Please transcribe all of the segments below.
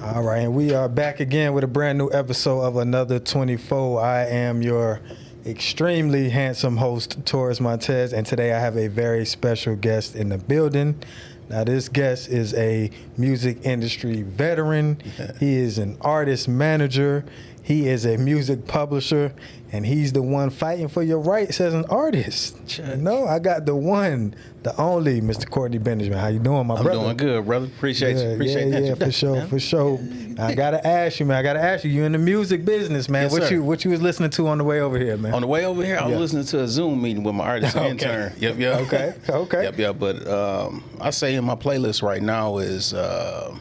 All right, and we are back again with a brand new episode of Another 24. I am your extremely handsome host, Torres Montez, and today I have a very special guest in the building. Now, this guest is a music industry veteran. He is an artist manager. He is a music publisher, and he's the one fighting for your rights as an artist. No, I got the one, the only, Mr. Courtney Benjamin. How you doing, my brother? I'm doing good, brother. Appreciate you. Appreciate that. Yeah, for sure. Now, I gotta ask you, man. You in the music business, man. Yes, sir. What you was listening to on the way over here, man? On the way over here, I was listening to a Zoom meeting with my artist intern. Yep. Okay. Yep. But I say in my playlist right now is the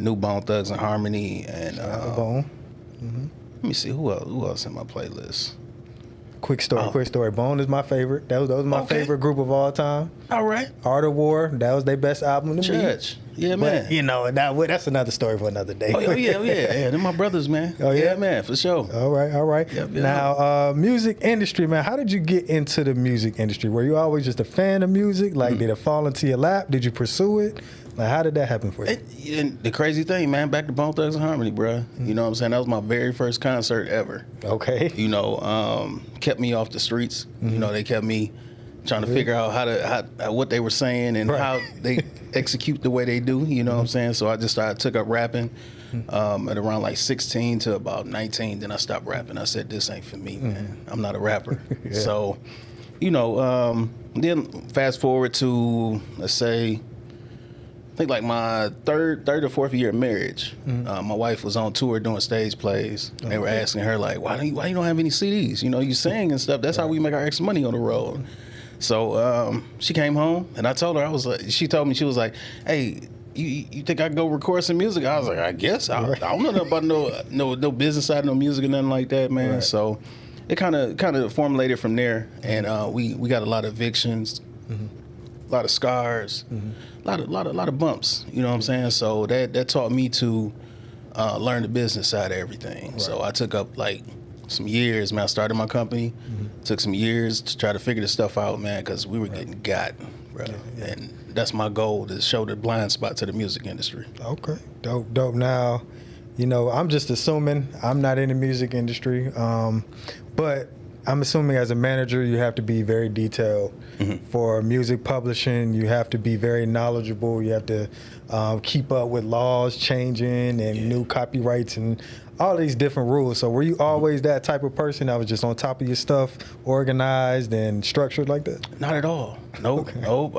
new Bone Thugs and Harmony and Bone. Mm-hmm. Let me see who else in my playlist. Quick story. Bone is my favorite. That was my favorite group of all time. All right. Art of War. That was their best album to me. Church. Yeah, man. But, you know, that's another story for another day. Oh yeah. They're my brothers, man. Oh yeah, man, for sure. All right. Yep. Now, music industry, man. How did you get into the music industry? Were you always just a fan of music? Like, did it fall into your lap? Did you pursue it? Like, how did that happen for you? And the crazy thing, man, back to Bone Thugs and Harmony, bro. You know what I'm saying? That was my very first concert ever. Okay. You know, kept me off the streets. You know, they kept me trying to figure out how what they were saying and how they execute the way they do. You know what I'm saying? So I just took up rapping at around like 16 to about 19. Then I stopped rapping. I said, this ain't for me, man. I'm not a rapper. So, you know, then fast forward to, let's say, I think like my third or fourth year of marriage. My wife was on tour doing stage plays. They were asking her like, why you don't have any CDs? You know, you sing and stuff. That's how we make our extra money on the road. So she came home and I told her, she told me, she was like, hey, you think I can go record some music? I was like, I guess. I don't know nothing about no business side, no music or nothing like that, man. Right. So it kind of formulated from there, and we got a lot of evictions. A lot of scars, a lot of bumps. You know what I'm saying? So that taught me to learn the business side of everything. Right. So I took up like some years, man. I started my company. Took some years to try to figure this stuff out, man, because we were getting got, bro. Yeah. And that's my goal, to show the blind spot to the music industry. Okay, dope. Now, You know, I'm just assuming, I'm not in the music industry, but I'm assuming as a manager, you have to be very detailed. For music publishing, you have to be very knowledgeable. You have to keep up with laws changing and new copyrights and all these different rules. So were you always that type of person that was just on top of your stuff, organized and structured like that? Not at all. Nope. Okay. Nope.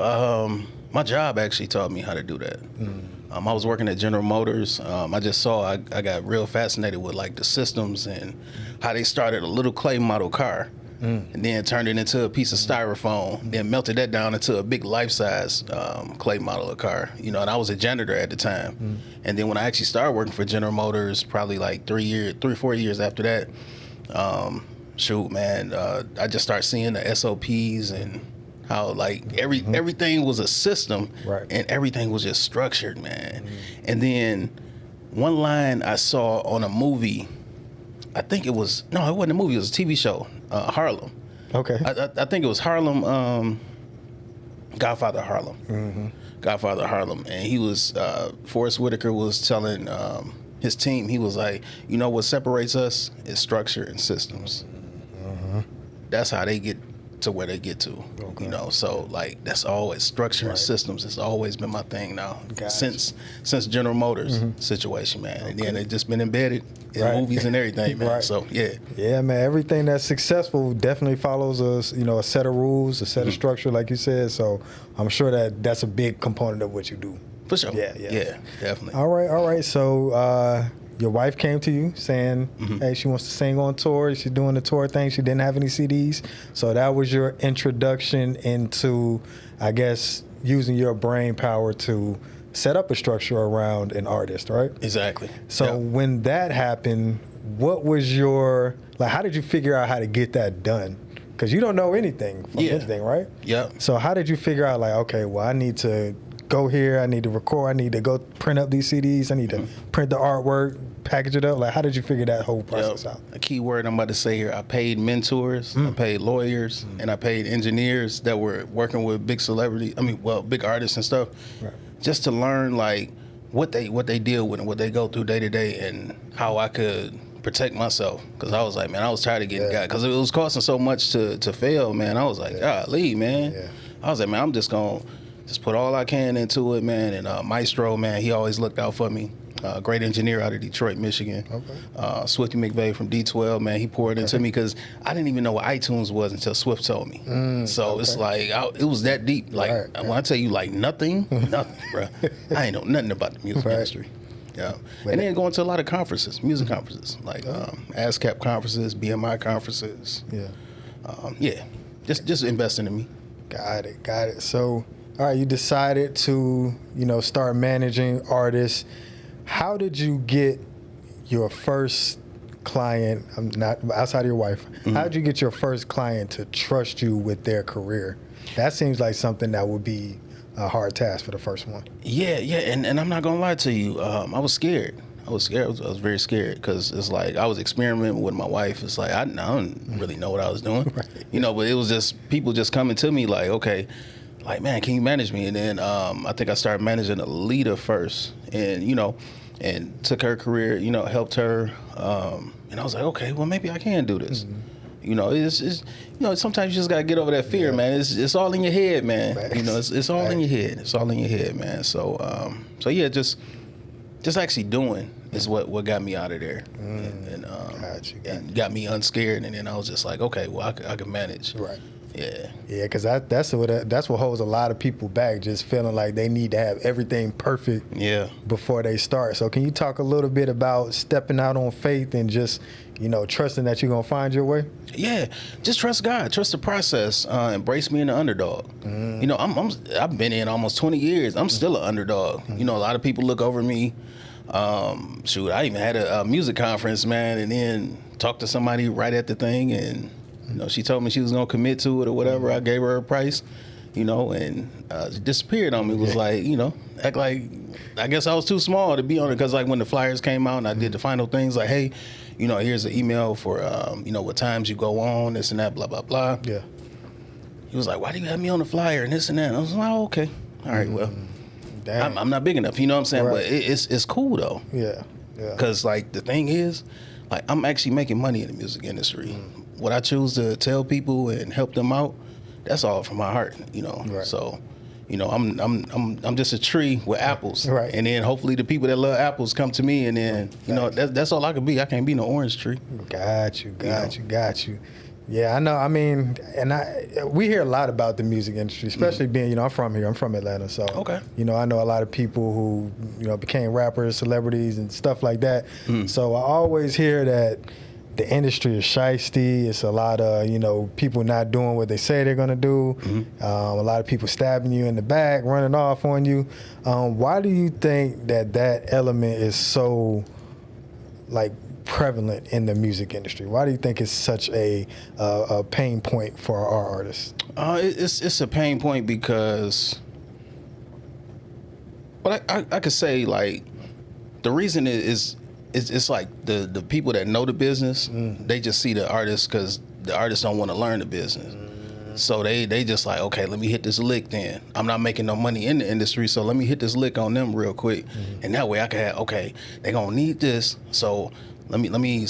My job actually taught me how to do that. I was working at General Motors. I just saw, I got real fascinated with like the systems and how they started a little clay model car and then turned it into a piece of styrofoam, then melted that down into a big life-size clay model of car. You know, and I was a janitor at the time. And then when I actually started working for General Motors, probably like 3 or 4 years after that, shoot, man, I just started seeing the SOPs and how like everything was a system, and everything was just structured, man. And then one line I saw on a movie, I think it wasn't a movie, it was a TV show, Harlem. Okay. I think it was Harlem, Godfather Harlem. Godfather Harlem. And he was, Forrest Whitaker was telling his team, he was like, you know what separates us is structure and systems. That's how they get to where they get to, you know. So like that's always structure and systems. It's always been my thing now since General Motors situation, man. And then they just been embedded in movies and everything, man. So yeah, man. Everything that's successful definitely follows a set of rules, a set of structure, like you said. So I'm sure that's a big component of what you do. For sure. Yeah, definitely. All right. So your wife came to you saying, hey, she wants to sing on tour. She's doing the tour thing. She didn't have any CDs. So that was your introduction into, I guess, using your brain power to set up a structure around an artist, right? Exactly. So when that happened, what was how did you figure out how to get that done? Because you don't know anything from anything, right? Yeah. So how did you figure out, like, okay, well, I need to go here, I need to record, I need to go print up these CDs, I need to print the artwork, package it up? Like, how did you figure that whole process out? A key word I'm about to say here, I paid mentors, I paid lawyers, and I paid engineers that were working with big big artists and stuff, just to learn, like, what they deal with and what they go through day to day, and how I could protect myself. Because I was like, man, I was tired of getting got, because it was costing so much to fail, man. I was like, golly, man. Yeah. I was like, man, I'm just gonna put all I can into it, man. And Maestro, man, he always looked out for me. Great engineer out of Detroit, Michigan. Okay. Swifty McVeigh from D12, man, he poured into me, because I didn't even know what iTunes was until Swift told me. So it's like, it was that deep. Like, when I tell you, like, nothing, bro. I ain't know nothing about the music industry. Yeah. And then going to a lot of conferences, music conferences, like ASCAP conferences, BMI conferences. Yeah. Just investing in me. Got it. So, all right, you decided to, start managing artists. How did you get your first client, not outside of your wife, how did you get your first client to trust you with their career? That seems like something that would be a hard task for the first one. Yeah, and I'm not gonna lie to you, I was scared. I was very scared, because it's like I was experimenting with my wife. It's like I don't really know what I was doing, but it was just people just coming to me like, okay, like, man, can you manage me? And then I think I started managing a leader first, and took her career, helped her, and I was like, okay, well, maybe I can do this. It's sometimes you just gotta get over that fear, man. It's all in your head, man. It's all in your head. It's all in your head, man. So yeah, just actually doing is what got me out of there, and got me unscared. And then I was just like, okay, well, I can manage. Right. Yeah, because that's what holds a lot of people back, just feeling like they need to have everything perfect before they start. So can you talk a little bit about stepping out on faith and just, trusting that you're going to find your way? Yeah, just trust God, trust the process, embrace being an underdog. I've been in almost 20 years. I'm still an underdog. A lot of people look over me. I even had a music conference, man, and then talked to somebody right at the thing, and she told me she was gonna commit to it or whatever. I gave her a price, and she disappeared on me. It was like, act like, I guess I was too small to be on it, because like when the flyers came out and I did the final things, like, hey, here's an email for, what times you go on, this and that, blah, blah, blah. Yeah. He was like, why do you have me on the flyer and this and that? And I was like, oh, okay. All right, well, I'm not big enough, you know what I'm saying? Right. But it's cool though. Yeah. Because like the thing is, like, I'm actually making money in the music industry. What I choose to tell people and help them out, that's all from my heart, Right. So, I'm just a tree with apples, right? And then hopefully the people that love apples come to me, and then that's all I can be. I can't be no orange tree. Got you. Yeah, I know. I mean, we hear a lot about the music industry, especially being, I'm from here. I'm from Atlanta, so okay. I know a lot of people who became rappers, celebrities, and stuff like that. So I always hear that the industry is shiesty. It's a lot of, people not doing what they say they're going to do. A lot of people stabbing you in the back, running off on you. Why do you think that element is so, like, prevalent in the music industry? Why do you think it's such a pain point for our artists? It's a pain point because, but I could say, like, the reason is it's like the people that know the business, they just see the artists, because the artists don't want to learn the business. So they just like, okay, let me hit this lick then. I'm not making no money in the industry, so let me hit this lick on them real quick. And that way I can have, okay, they gonna need this, so let me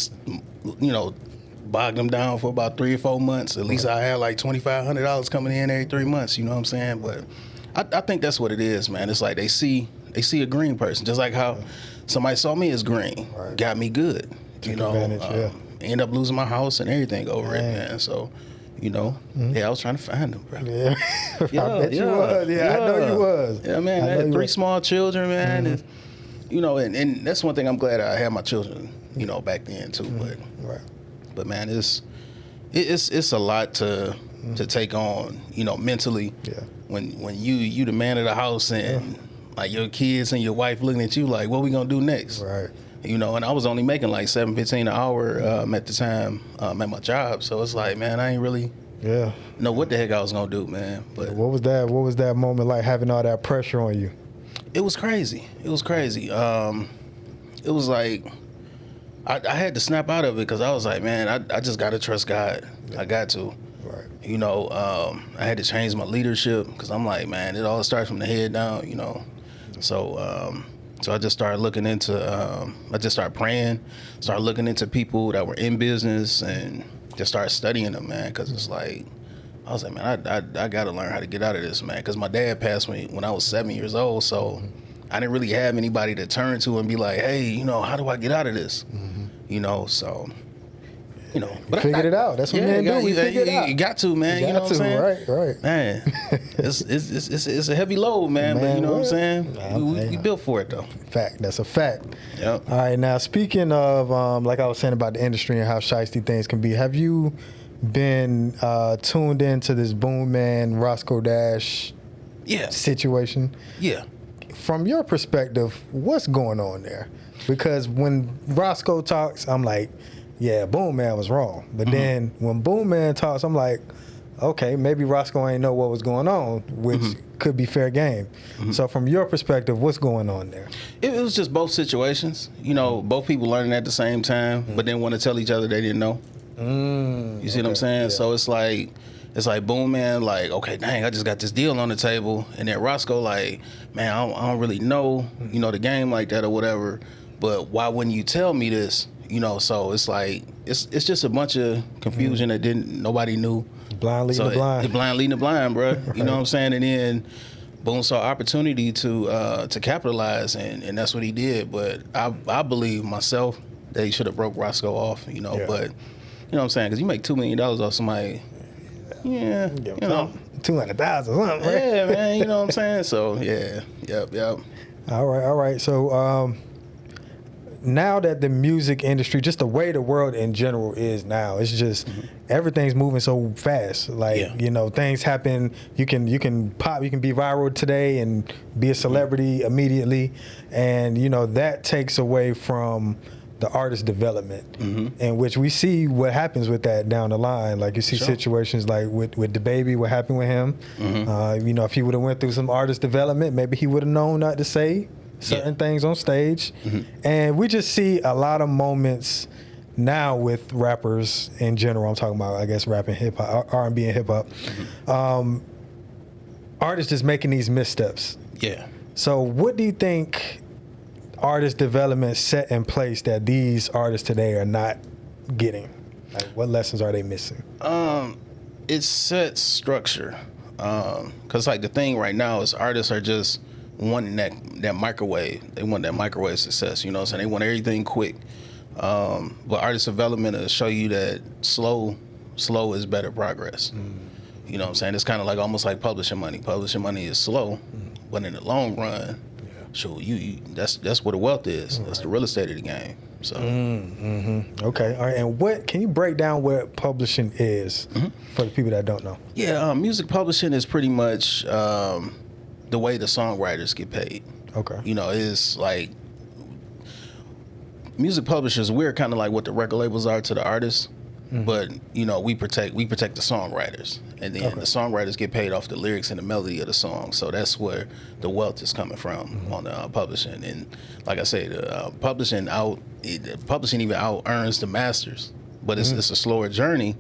bog them down for about 3 or 4 months. At least I have like $2,500 coming in every 3 months, you know what I'm saying? But I think that's what it is, man. It's like they see a green person, just like how somebody saw me as green, got me good. End up losing my house and everything over it, man. So, I was trying to find them, bro. Yeah, I bet you was. Yeah, I know you was. Yeah, man. I had 3 small children, man. And that's one thing I'm glad I had my children, back then too. But man, it's a lot to take on, mentally. Yeah. When you the man of the house, and like your kids and your wife looking at you like, what we gonna do next? Right. And I was only making like $7.15 an hour at the time at my job. So it's like, man, I ain't really know what the heck I was gonna do, man. But what was that moment like, having all that pressure on you? It was crazy. It was like I had to snap out of it, because I was like, man, I just gotta trust God. I got to. Right. I had to change my leadership, because I'm like, man, it all starts from the head down. So So I just started looking into, I just started praying, started looking into people that were in business, and just started studying them, man. Because it's like, I was like, man, I got to learn how to get out of this, man. Because my dad passed me when I was 7 years old, so I didn't really have anybody to turn to and be like, hey, you know, how do I get out of this? You know, so. You know, but figured it out. That's what men do. We figured it out. You got to, man. You know what I'm saying? Right. Man, it's a heavy load, man. But you know what I'm saying? We built for it, though. Fact. That's a fact. Yep. All right. Now, speaking of, like I was saying about the industry and how shiesty things can be, have you been tuned into this Boom Man Roscoe Dash situation? Yeah. From your perspective, what's going on there? Because when Roscoe talks, I'm like, yeah, Boom Man was wrong. But then when Boom Man talks, I'm like, okay, maybe Roscoe ain't know what was going on, which could be fair game. So from your perspective, what's going on there? It was just both situations. You know, both people learning at the same time, but then want to tell each other they didn't know. You see what I'm saying? Yeah. So it's like Boom Man, like, okay, dang, I just got this deal on the table. And then Roscoe, like, man, I don't really know, you know, the game like that or whatever. But why wouldn't you tell me this? You know, so it's like it's just a bunch of confusion that nobody knew. Blind leading the blind. Blind leading the blind, bro. Right. You know what I'm saying? And then Boone saw opportunity to capitalize, and that's what he did. But I believe myself that he should have broke Roscoe off. You know, but you know what I'm saying? Because you make $2 million off somebody. Yeah, you know, 200,000 something. Right? Yeah, man. You know what I'm saying? So yeah, yep. All right. So. Now that the music industry, just the way the world in general is now, it's just everything's moving so fast. Like you know, things happen. You can pop, you can be viral today and be a celebrity immediately, and you know that takes away from the artist development, in which we see what happens with that down the line. Like you see situations like with DaBaby, what happened with him. You know, if he would have went through some artist development, maybe he would have known not to say certain things on stage. And we just see a lot of moments now with rappers in general. I'm talking about, I guess, rap and hip hop, R&B and hip hop. Artists just making these missteps. Yeah. So what do you think artist development set in place that these artists today are not getting? Like, what lessons are they missing? It sets structure. Because like the thing right now is artists are just wanting that microwave. They want that microwave success, you know what I'm saying? They want everything quick. But artist development will show you that slow is better progress. You know what I'm saying? It's kind of like almost like publishing money. Publishing money is slow, but in the long run, sure, you that's what the wealth is. That's the real estate of the game. So okay, all right. And what can you break down what publishing is for the people that don't know? Yeah, music publishing is pretty much the way the songwriters get paid. Okay. You know, it's like music publishers, we're kind of like what the record labels are to the artists, but you know, we protect the songwriters, and then the songwriters get paid off the lyrics and the melody of the song. So that's where the wealth is coming from on the publishing. And like I say, the publishing even out earns the masters. But it's a slower journey,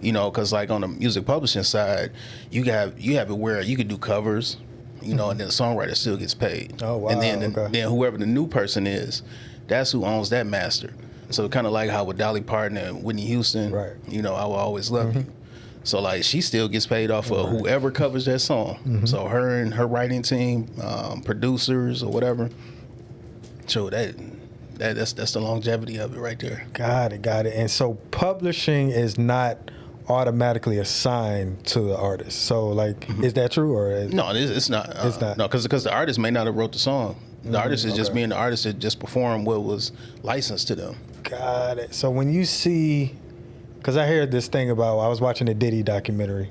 you know, because like on the music publishing side, you have it where you can do covers, you know, and then the songwriter still gets paid. Oh, wow. And then whoever the new person is, that's who owns that master. So kind of like how with Dolly Parton and Whitney Houston, you know, I Will Always Love You. So like she still gets paid off of whoever covers that song. So her and her writing team, producers or whatever. So that's the longevity of it right there. Got it. And so publishing is not automatically assigned to the artist. So like, is that true or? No, it's not. It's not. No, because the artist may not have wrote the song. The artist is just being the artist that just performed what was licensed to them. Got it. So when you see, because I heard this thing about, I was watching a Diddy documentary,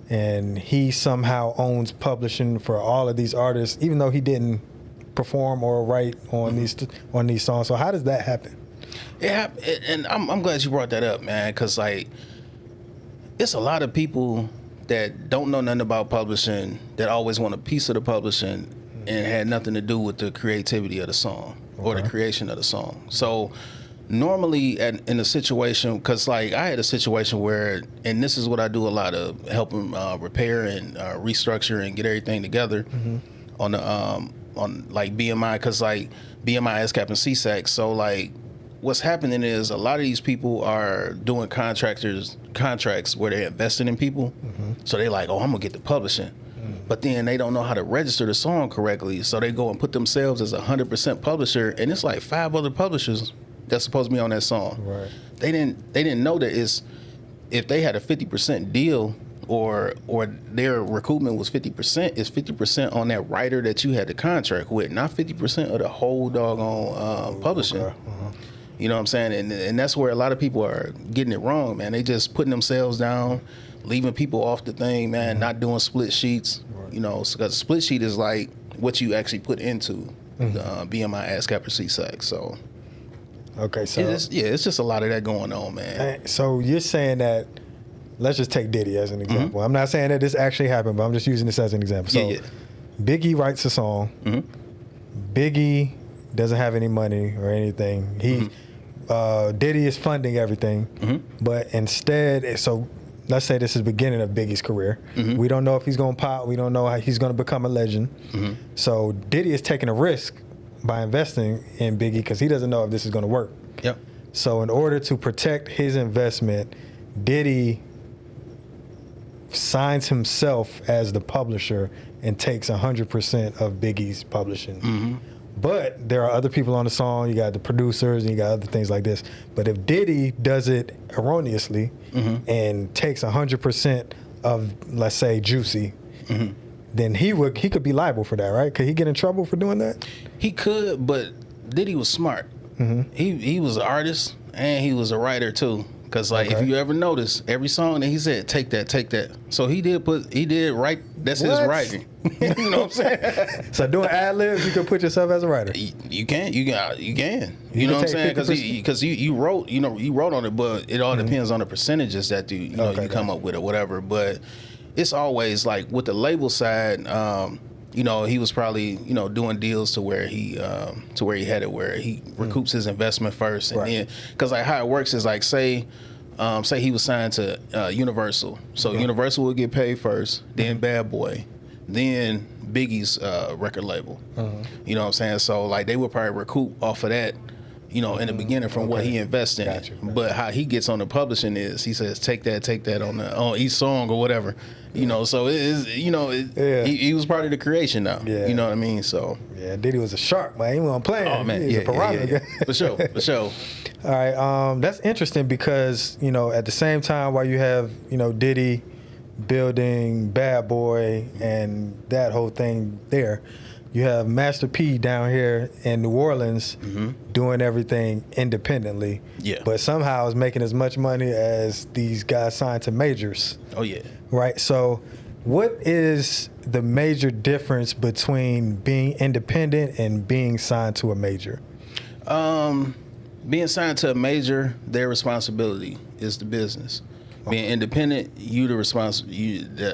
and he somehow owns publishing for all of these artists, even though he didn't perform or write on these songs. So how does that happen? Yeah, and I'm glad you brought that up, man, because like it's a lot of people that don't know nothing about publishing that always want a piece of the publishing and had nothing to do with the creativity of the song or the creation of the song. So normally in a situation, because like I had a situation where, and this is what I do a lot of, helping repair and restructure and get everything together on on like BMI, because like BMI is capping CSAC. So like what's happening is a lot of these people are doing contracts where they're investing in people. So they like, oh, I'm gonna get the publishing. But then they don't know how to register the song correctly. So they go and put themselves as 100% publisher, and it's like 5 other publishers that's supposed to be on that song. Right. They didn't know that if they had a 50% deal or their recoupment was 50%, it's 50% on that writer that you had the contract with, not 50% of the whole doggone publishing. Okay. You know what I'm saying? And that's where a lot of people are getting it wrong, man. They just putting themselves down, leaving people off the thing, man, not doing split sheets. Right. You know, because split sheet is like what you actually put into the BMI ASCAP or CSAC. So, okay, so it's just a lot of that going on, man. So you're saying that, let's just take Diddy as an example. I'm not saying that this actually happened, but I'm just using this as an example. So Biggie writes a song. Biggie doesn't have any money or anything. Diddy is funding everything, but instead, so let's say this is the beginning of Biggie's career. We don't know if he's going to pop. We don't know how he's going to become a legend. So Diddy is taking a risk by investing in Biggie because he doesn't know if this is going to work. Yep. So in order to protect his investment, Diddy signs himself as the publisher and takes 100% of Biggie's publishing. But there are other people on the song. You got the producers and you got other things like this. But if Diddy does it erroneously and takes 100% of, let's say, Juicy, then he could be liable for that, right? Could he get in trouble for doing that? He could, but Diddy was smart. He was an artist and he was a writer too. Because like if you ever notice, every song that he said, take that. So he did write. That's his writing. You know what I'm saying? So doing ad libs, you can put yourself as a writer. You can. You know what I'm saying? Because you wrote on it, but it all depends on the percentages that you come up with or whatever. But it's always like with the label side. He was probably doing deals to where he had it where he recoups his investment first, and then because like how it works is like say he was signed to Universal, so Universal would get paid first, then Bad Boy, then Biggie's record label. You know what I'm saying? So like they would probably recoup off of that. In the beginning from what he invested in. Gotcha. But how he gets on the publishing is he says take that on each song or whatever. So it is he was part of the creation now. Yeah. You know what I mean? So Diddy was a shark, man. He wasn't playing. Oh man, a piranha. For sure. All right, that's interesting because at the same time while you have Diddy building Bad Boy and that whole thing there, you have Master P down here in New Orleans doing everything independently. Yeah. But somehow is making as much money as these guys signed to majors. Oh, yeah. Right. So what is the major difference between being independent and being signed to a major? Being signed to a major, their responsibility is the business. Being independent, you the responsible.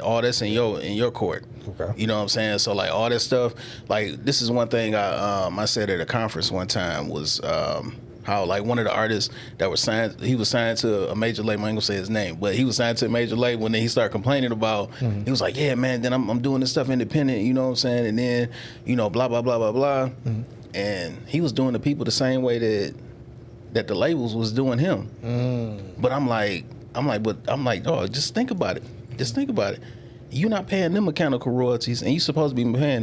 All that's in your court. Okay. You know what I'm saying? So like all that stuff, like this is one thing I said at a conference one time was how like one of the artists that was signed, he was signed to a major label. I ain't gonna say his name, but he was signed to a major label, and then he started complaining about. He was like, "Yeah, man, then I'm doing this stuff independent." You know what I'm saying? And then blah blah blah blah blah, and he was doing the people the same way that the labels was doing him. But I'm like, dog, just think about it. You're not paying them mechanical royalties, and you're supposed to be paying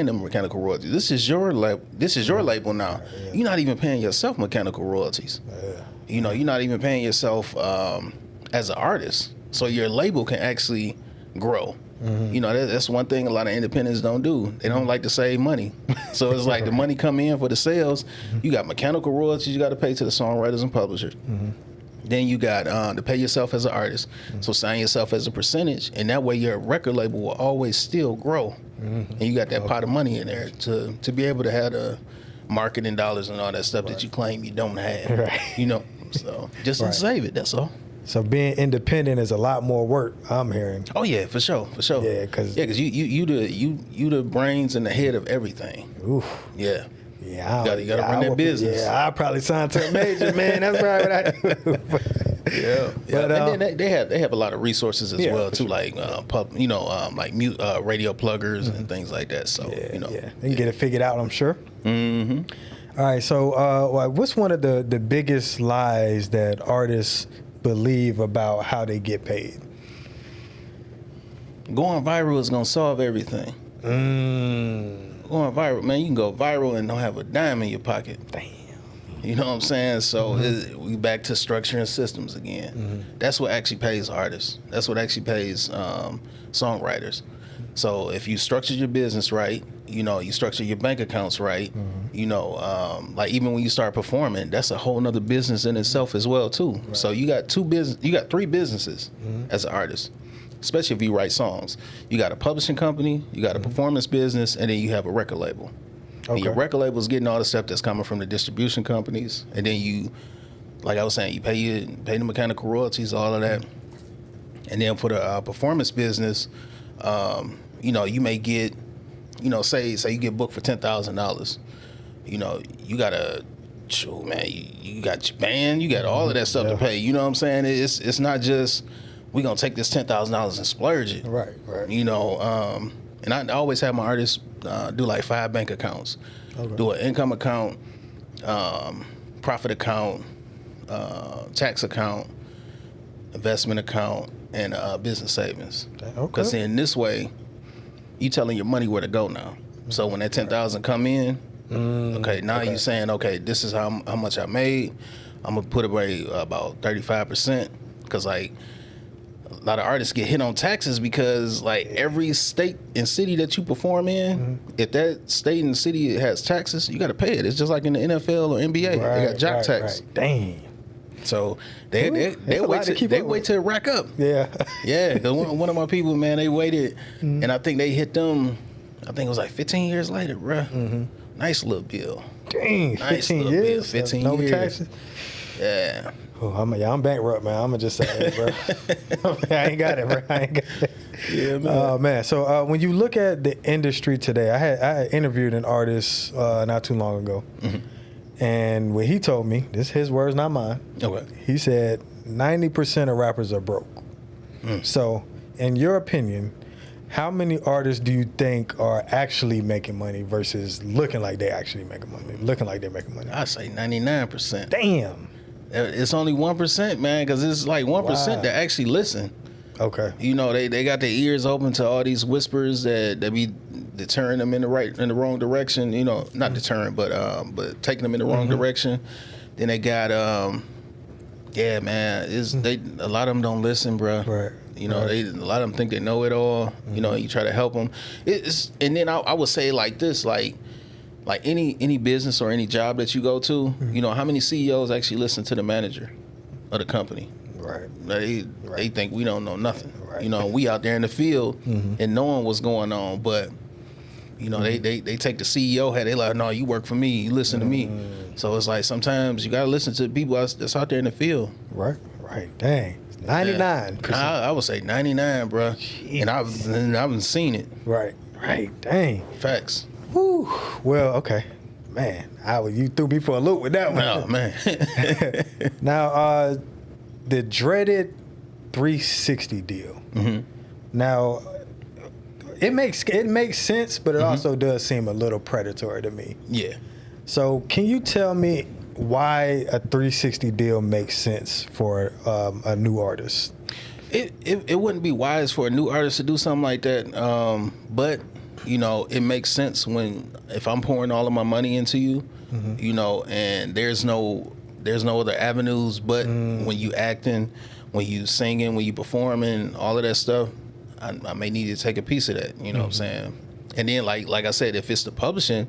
them mechanical royalties. This is your label now. Yeah. You're not even paying yourself mechanical royalties. Yeah. You're not even paying yourself as an artist, so your label can actually grow. That's one thing a lot of independents don't do. They don't like to save money. So it's like the money come in for the sales. You got mechanical royalties you got to pay to the songwriters and publishers. Then you got to pay yourself as an artist. So sign yourself as a percentage, and that way your record label will always still grow. And you got that pot of money in there to be able to have the marketing dollars and all that stuff that you claim you don't have. Right. So just to save it, that's all. So being independent is a lot more work, I'm hearing. Oh yeah, for sure. Yeah, because you the brains and the head of everything. Oof. Yeah. Yeah, you gotta run that business. Yeah, I'll probably sign to a major, man. That's probably what I do. Yeah. But, and then they have a lot of resources as well too, sure. like radio pluggers and things like that. So they can get it figured out, I'm sure. All right, so what's one of the biggest lies that artists believe about how they get paid? Going viral is gonna solve everything. Going viral, man, you can go viral and don't have a dime in your pocket. Damn. You know what I'm saying? So we back to structure and systems again. That's what actually pays artists. That's what actually pays songwriters. So if you structure your business right, you structure your bank accounts right, like even when you start performing, that's a whole nother business in itself as well too. Right. So you got three businesses as an artist, especially if you write songs. You got a publishing company, you got a performance business, and then you have a record label. Okay. And your record label is getting all the stuff that's coming from the distribution companies, and then you, like I was saying, you pay the mechanical royalties, all of that, and then for the performance business, you may get, say you get booked for $10,000. You gotta, man, you got your band, you got all of that stuff to pay. You know what I'm saying? It's not just we gonna take this $10,000 and splurge it. Right. And I always have my artists do like 5 bank accounts. Okay. Do an income account, profit account, tax account, investment account, and business savings. Because in this way, you telling your money where to go now. So when that $10,000 come in, you saying, okay, this is how much I made. I'm gonna put away about 35%, because like a lot of artists get hit on taxes because like every state and city that you perform in, if that state and city has taxes, you got to pay it. It's just like in the NFL or NBA, they got jock tax. Right. Dang. So they wait till it rack up. Yeah. Yeah, because one of my people, man, they waited, and I think they hit them. I think it was like 15 years later, bruh. Nice little bill. Dang, nice 15 years? 15 no years. Taxes? Yeah. Oh, I'm bankrupt, man. I'm gonna just say it, bro. I ain't got it, bro. I ain't got it. Yeah, man. Man. So when you look at the industry today, I had interviewed an artist not too long ago, and when he told me, this is his words, not mine. Okay. He said 90% of rappers are broke. So, in your opinion, how many artists do you think are actually making money versus looking like they actually making money, looking like they're making money? I say 99%. Damn. It's only 1%, man, because it's like 1% that actually listen. Okay. They got their ears open to all these whispers that be deterring them in the wrong direction. Not deterring, but taking them in the wrong direction. Then they got yeah, man. A lot of them don't listen, bro. Right. A lot of them think they know it all. You try to help them. And then I would say like this, like any business or any job that you go to, how many CEOs actually listen to the manager of the company? Right. They think we don't know nothing. Right. We out there in the field and knowing what's going on, but they take the CEO hat. They like, no, you work for me. You listen to me. So it's like sometimes you gotta listen to the people that's out there in the field. Right. Dang. 99%. I would say 99, bro. Jeez. And I've seen it. Right. Dang. Facts. Whew. Well, okay. Man, you threw me for a loop with that one. Oh, man. Now, the dreaded 360 deal. Now, it makes sense, but it also does seem a little predatory to me. Yeah. So, can you tell me why a 360 deal makes sense for a new artist? It wouldn't be wise for a new artist to do something like that, but it makes sense if I'm pouring all of my money into you, and there's no other avenues but when you acting, when you singing, when you performing, all of that stuff, I may need to take a piece of that. You know what I'm saying? And then like I said, if it's the publishing,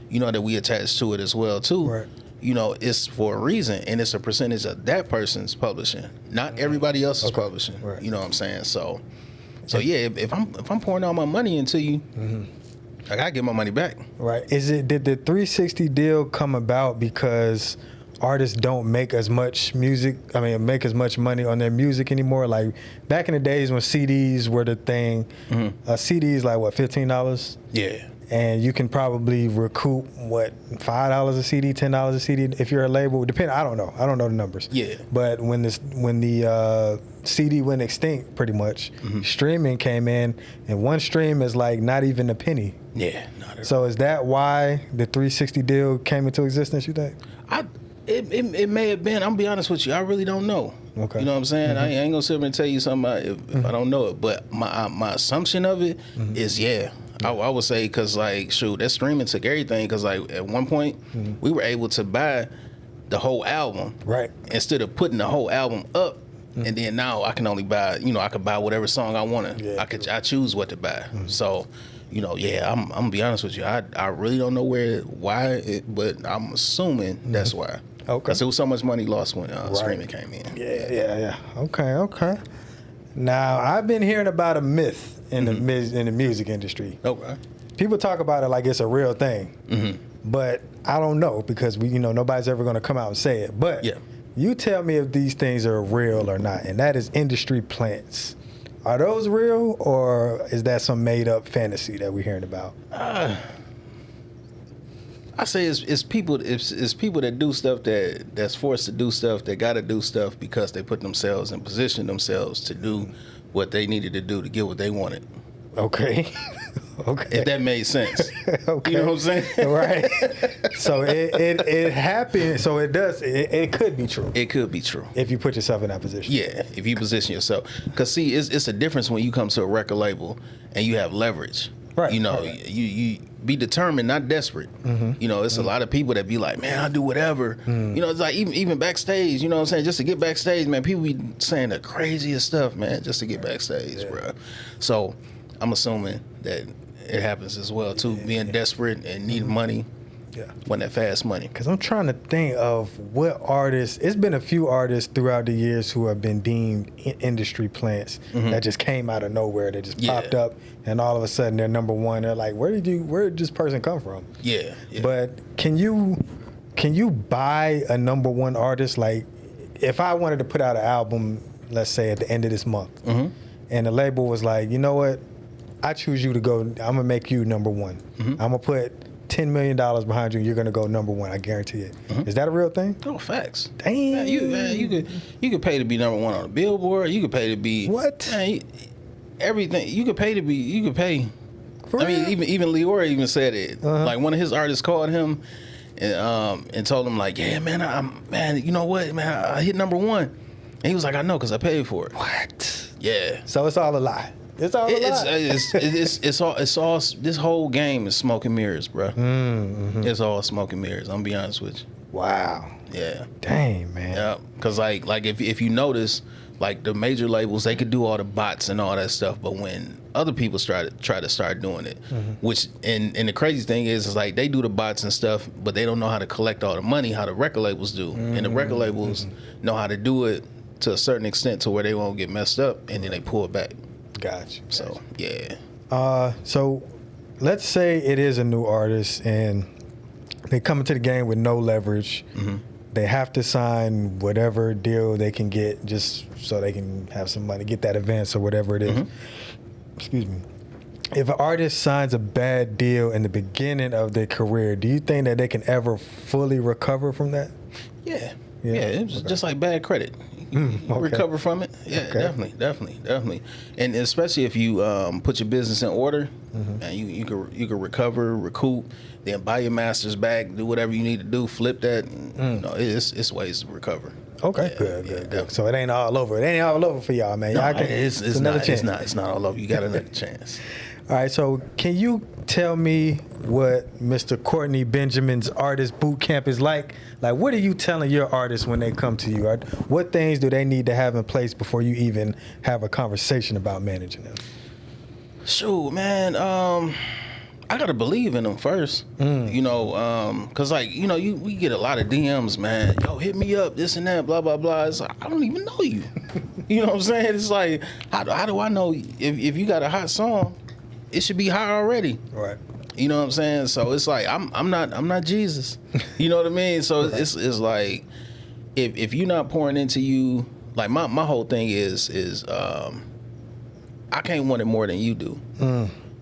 that we attach to it as well too. Right. It's for a reason, and it's a percentage of that person's publishing, not everybody else's publishing. Right. You know what I'm saying? So yeah, if I'm pouring all my money into you, I gotta get my money back. Right. Did the 360 deal come about because artists don't make as much make as much money on their music anymore? Like back in the days when CDs were the thing, CDs like what, $15? Yeah. and you can probably recoup what, $5 a CD, $10 a CD if you're a label. I don't know the numbers. Yeah. But when the CD went extinct, pretty much, streaming came in, and one stream is like not even a penny. Yeah. Not So is that why the 360 deal came into existence, you think? It may have been. I'm gonna be honest with you. I really don't know. Okay. You know what I'm saying? I ain't gonna sit here and tell you something if I don't know it. But my assumption of it is I would say because like shoot, that streaming took everything. Because like at one point we were able to buy the whole album, right? Instead of putting the whole album up. And then now I can only buy, I could buy whatever song I want to. Yeah, I choose what to buy. So, I'm gonna be honest with you. I really don't know why, but I'm assuming that's why. Okay. Because there was so much money lost when streaming came in. Yeah. Okay. Now I've been hearing about a myth in the music industry. Okay. People talk about it like it's a real thing, but I don't know because nobody's ever going to come out and say it. But you tell me if these things are real or not, and that is industry plants. Are those real, or is that some made up fantasy that we're hearing about? I say it's people that do stuff that's forced to do stuff, that got to do stuff because they put themselves and position themselves to do what they needed to do to get what they wanted. Okay. Okay. If that made sense. Okay. You know what I'm saying? Right. So it happened. So it does. It could be true. It could be true. If you put yourself in that position. Yeah. If you position yourself. Because see, it's a difference when you come to a record label and you have leverage. Right. You be determined, not desperate. It's a lot of people that be like, man, I'll do whatever. It's like even backstage, you know what I'm saying? Just to get backstage, man, people be saying the craziest stuff, man, just to get backstage, bro. So I'm assuming that it happens as well, too, being desperate and needing money. Yeah. When that fast money. Because I'm trying to think of what artists. It's been a few artists throughout the years who have been deemed industry plants that just came out of nowhere. They just popped up, and all of a sudden they're number one. They're like, where did this person come from? Yeah. But can you buy a number one artist? Like, if I wanted to put out an album, let's say at the end of this month, and the label was like, you know what, I choose you to go. I'm gonna make you number one. I'm gonna put $10 million behind you, and you're gonna go number one. I guarantee it. Is that a real thing? Oh, facts. Damn. Man, you could pay to be number one on the Billboard. You could pay to be what? Man, everything. You could pay to be. You could pay. For real? mean, even Leora even said it. Like one of his artists called him and told him like, yeah, man, you know what, man, I hit number one, and he was like, I know, cause I paid for it. What? Yeah. So it's all a lie. It's all a lie. It's all. This whole game is smoke and mirrors, bro. It's all smoke and mirrors. I'm gonna be honest with you. Wow. Yeah. Dang, man. Yeah. Cause like if you notice, like the major labels, they could do all the bots and all that stuff, but when other people try to start doing it, which and the crazy thing is like they do the bots and stuff, but they don't know how to collect all the money how the record labels do, and the record labels know how to do it to a certain extent to where they won't get messed up, and then they pull it back. Gotcha. So yeah. So let's say it is a new artist and they come into the game with no leverage. They have to sign whatever deal they can get just so they can have some money, get that advance or whatever it is. Excuse me. If an artist signs a bad deal in the beginning of their career, do you think that they can ever fully recover from that? Yeah. It's just like bad credit. You recover from it. Yeah, definitely. And especially if you put your business in order, and you can recover, recoup, then buy your masters back, do whatever you need to do, flip that. It's ways to recover. Okay, good. So it ain't all over. It ain't all over for y'all, man. No, y'all it's another chance. It's not all over. You got another chance. All right, so can you tell me what Mr. Courtney Benjamin's artist boot camp is like? Like, what are you telling your artists when they come to you? What things do they need to have in place before you even have a conversation about managing them? Shoot, man, I gotta believe in them first. Cause like we get a lot of DMs, man. Yo, hit me up, this and that, blah blah blah. It's like I don't even know you. You know what I'm saying? It's like how do I know if you got a hot song? It should be hot already. Right. You know what I'm saying? So it's like I'm not Jesus. You know what I mean? So it's like if you're not pouring into you, like my whole thing is I can't want it more than you do.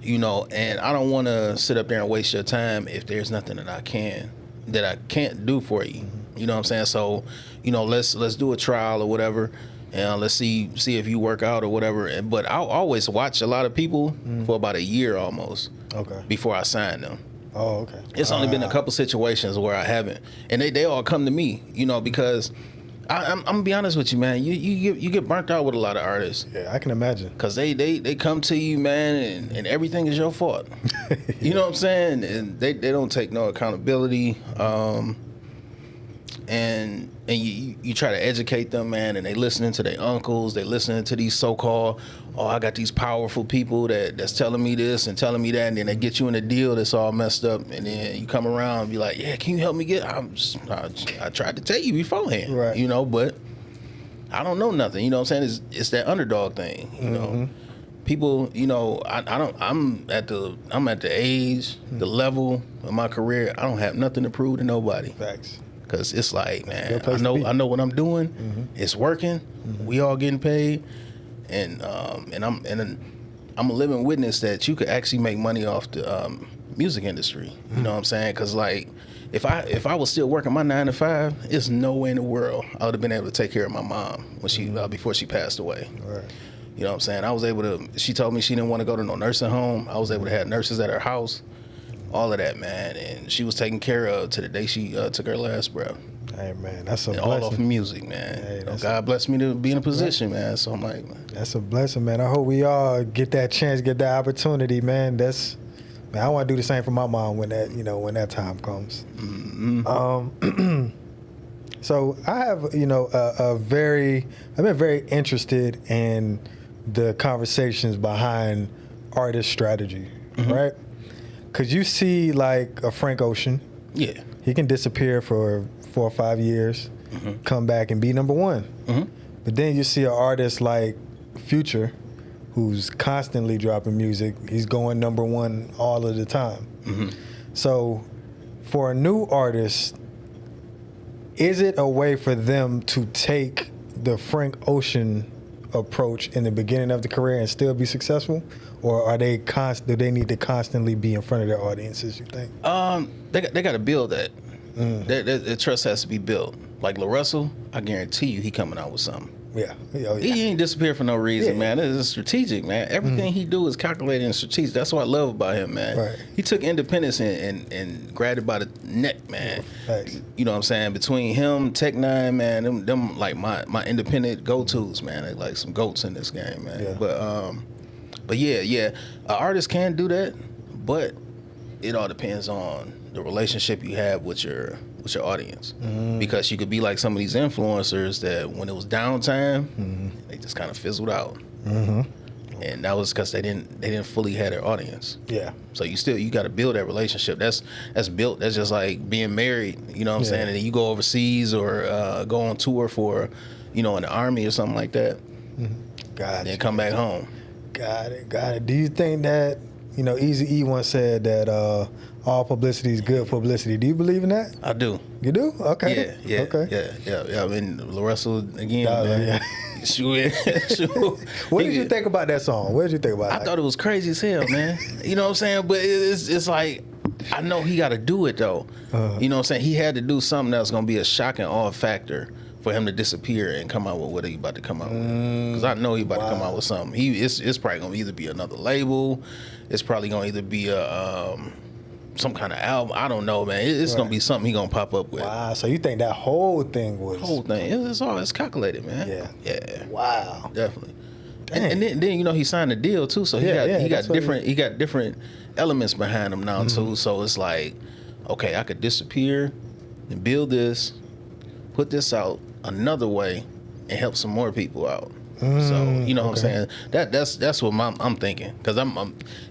You you know, and I don't want to sit up there and waste your time if there's nothing that I can't do for you. You know what I'm saying? So, you know, let's do a trial or whatever, and let's see if you work out or whatever. But I'll always watch a lot of people for about a year almost. Okay. Before I sign them. Oh, okay. It's only been a couple situations where I haven't, and they all come to me, you know, because I'm gonna be honest with you, man. You get burnt out with a lot of artists. Yeah, I can imagine. Cause they come to you, man, and everything is your fault. You know what I'm saying? And they don't take no accountability. And you try to educate them, man, and they listening to their uncles, they listening to these so-called, oh, I got these powerful people that's telling me this and telling me that, and then they get you in a deal that's all messed up, and then you come around and be like, yeah, can you help me I tried to tell you beforehand, right. You know, but I don't know nothing, you know what I'm saying? It's that underdog thing, you know. People, you know, I'm at the age, the level of my career, I don't have nothing to prove to nobody. Facts. Cause it's like, man, I know what I'm doing. It's working. We all getting paid, and I'm a living witness that you could actually make money off the music industry. You know what I'm saying? Cause like, if I was still working my 9 to 5, there's no way in the world I would have been able to take care of my mom when she before she passed away. Right. You know what I'm saying? I was able to. She told me she didn't want to go to no nursing home. I was able to have nurses at her house. All of that, man, and she was taken care of to the day she took her last breath. Hey, man, that's a blessing. All off music, man. Hey, you know, God blessed me to be in a position, man. So I'm like, man. That's a blessing, man. I hope we all get that chance, get that opportunity, man. Man, I want to do the same for my mom when that time comes. So I have, I've been very interested in the conversations behind artist strategy, right? Because you see, like, a Frank Ocean. Yeah. He can disappear for 4 or 5 years, come back and be number one. But then you see an artist like Future, who's constantly dropping music. He's going number one all of the time. So for a new artist, is it a way for them to take the Frank Ocean approach in the beginning of the career and still be successful, or are they do they need to constantly be in front of their audiences, you think? They got to build that. The trust has to be built. Like La Russell, I guarantee you he coming out with something. Yeah. Oh, yeah. He ain't disappeared for no reason, man. It's strategic, man. Everything he do is calculated and strategic. That's what I love about him, man. Right. He took independence and grabbed it by the neck, man. Right. You know what I'm saying? Between him, Tech Nine, man, them like my independent go-tos, man. They like some goats in this game, man. Yeah. But yeah, an artist can do that, but it all depends on the relationship you have with your audience, because you could be like some of these influencers that when it was downtime, they just kind of fizzled out, and that was because they didn't fully have their audience. Yeah. So you got to build that relationship. That's built. That's just like being married. You know what I'm saying? And then you go overseas or go on tour for, in the army or something like that. Got it. Then come back home. Got it. Do you think that Eazy-E once said that all publicity is good publicity? Do you believe in that? I do. You do? Okay. Yeah. Okay. Yeah. I mean, La Russell again, man. Yeah. Sure. What did you think about that song? What did you think about it? I thought it was crazy as hell, man. You know what I'm saying? But it's like, I know he got to do it though. You know what I'm saying? He had to do something that's gonna be a shock and awe factor for him to disappear and come out with what he about to come out with. Because I know he about to come out with something. It's probably gonna either be another label. It's probably gonna either be a some kind of album. I don't know, man. It's gonna be something he gonna pop up with. Wow. So you think that whole thing was? It's calculated, man. Yeah. Wow. Definitely. And then he signed a deal too. So he got different elements behind him now too. So it's like, okay, I could disappear and build this, put this out another way, and help some more people out. So what I'm saying. That's what I'm thinking, because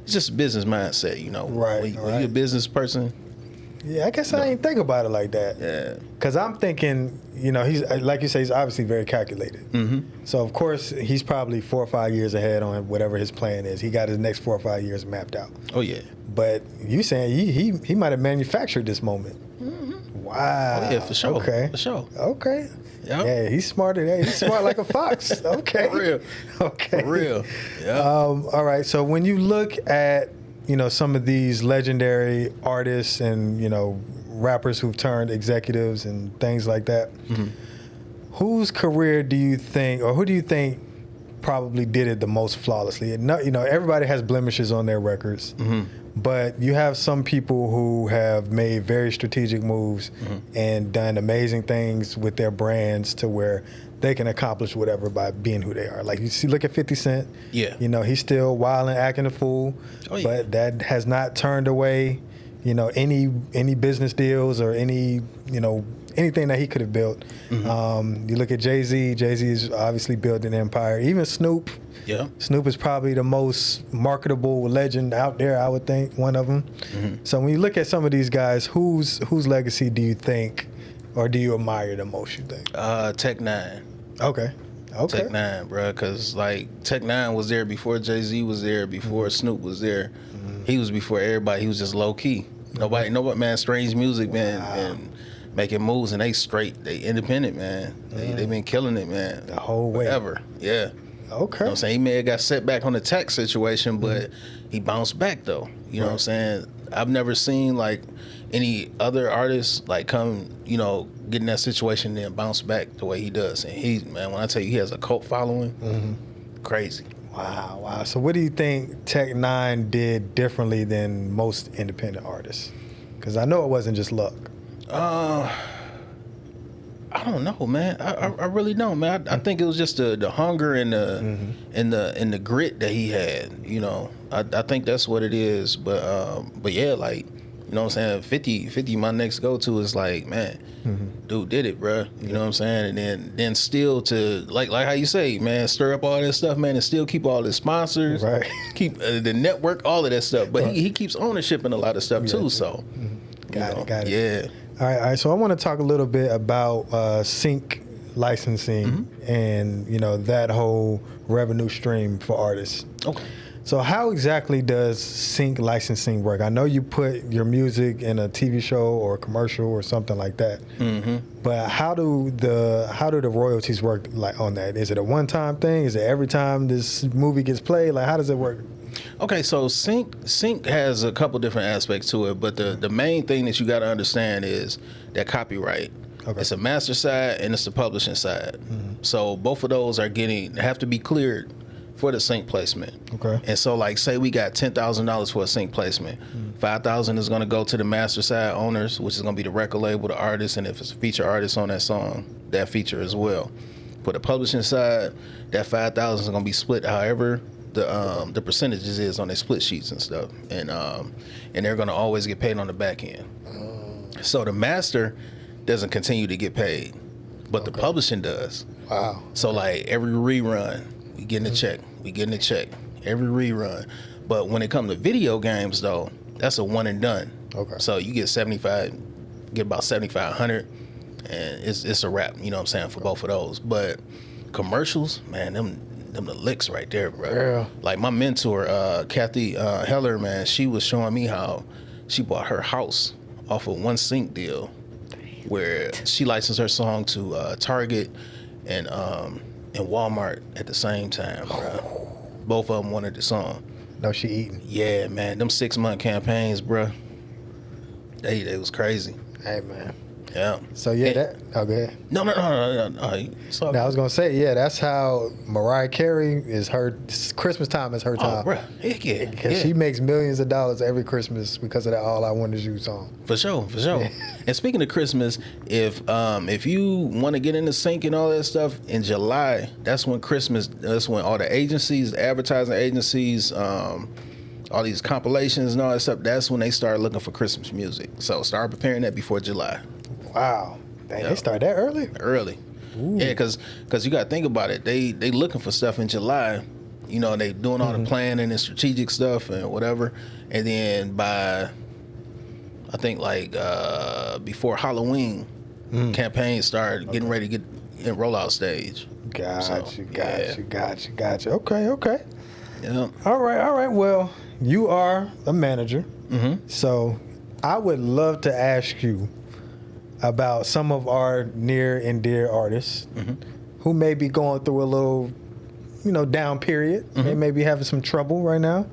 it's just a business mindset. Right. When you're a business person. Yeah, I guess I ain't think about it like that. Yeah. Because I'm thinking, he's like you say, he's obviously very calculated. So of course he's probably 4 or 5 years ahead on whatever his plan is. He got his next 4 or 5 years mapped out. Oh yeah. But you saying he might have manufactured this moment. Wow. Oh yeah, for sure. Okay. For sure. Okay. Yep. Yeah, he's smart. He's smart like a fox. Okay. For real. Okay. For real. Yeah. All right. So when you look at some of these legendary artists and, rappers who've turned executives and things like that, whose career do you think, or who do you think probably did it the most flawlessly? And everybody has blemishes on their records, but you have some people who have made very strategic moves and done amazing things with their brands to where they can accomplish whatever by being who they are. Like look at 50 Cent. Yeah. He's still wild and acting a fool, but that has not turned away, any business deals or any, anything that he could have built. You look at Jay-Z. Jay-Z is obviously built an empire. Even Snoop. Yeah. Snoop is probably the most marketable legend out there, I would think, one of them. So when you look at some of these guys, whose legacy do you think, or do you admire the most, you think? Tech Nine. Okay. Tech Nine, bro, because Tech Nine was there before Jay-Z was there, before Snoop was there. He was before everybody. He was just low key. Nobody, man. Strange music, man, and making moves, and they independent, man. They been killing it, man. The whole way. Forever. Yeah. Okay. You know what I'm saying? He may have got set back on the tech situation, but he bounced back though. You know what I'm saying? I've never seen any other artists come, get in that situation and then bounce back the way he does. And man, when I tell you he has a cult following, crazy. Wow. So what do you think Tech Nine did differently than most independent artists? Because I know it wasn't just luck. I don't know, man. I really don't, man. I think it was just the hunger and the grit that he had. I think that's what it is. But yeah, you know what I'm saying? 50, my next go-to is man, dude did it, bro. You know what I'm saying? And then still to, like how you say, man, stir up all that stuff, man, and still keep all his sponsors, right? Keep the network, all of that stuff. But he keeps ownership in a lot of stuff too, so. Got it. Yeah. All right. So I want to talk a little bit about sync licensing and, that whole revenue stream for artists. Okay. So how exactly does sync licensing work? I know you put your music in a TV show or a commercial or something like that. But how do the royalties work on that? Is it a one-time thing? Is it every time this movie gets played? How does it work? Okay, so sync has a couple different aspects to it, but the main thing that you got to understand is that copyright. Okay. It's a master side and it's the publishing side. So both of those have to be cleared for the sync placement. Okay. And so say we got $10,000 for a sync placement. $5,000 is going to go to the master side owners, which is going to be the record label, the artist, and if it's a feature artist on that song, that feature as well. For the publishing side, that $5,000 is going to be split however the percentages is on their split sheets and stuff, and they're going to always get paid on the back end. So the master doesn't continue to get paid, but the publishing does. Wow. So every rerun, we getting a check. We getting a check every rerun. But when it comes to video games, though, that's a one and done. Okay. So you get about 7,500, and it's a wrap. You know what I'm saying, for both of those. But commercials, man, them the licks right there, bro. Yeah. My mentor, Kathy Heller, man, she was showing me how she bought her house off of one sync deal, where she licensed her song to Target and Walmart at the same time, bro. Both of them wanted the song. No, she eating. Yeah, man. Them 6-month campaigns, bro. They was crazy. Hey, man. Yeah. So go ahead. No. I was gonna say, that's how Mariah Carey is her Christmas time is her time. Oh, bro. Heck yeah. Because she makes millions of dollars every Christmas because of that "All I Want Is You" song. For sure. And speaking of Christmas, if you want to get into sync and all that stuff in July, that's when all the agencies, the advertising agencies, all these compilations and all that stuff, that's when they start looking for Christmas music. So start preparing that before July. Wow. They start that early? Early. Ooh. Yeah, because you got to think about it. They looking for stuff in July. They doing all the planning and strategic stuff and whatever. And then by, I think, before Halloween, campaigns start getting ready to get in rollout stage. Got you. Okay. Yeah. All right. Well, you are a manager. So I would love to ask you about some of our near and dear artists who may be going through a little down period. They may be having some trouble right now.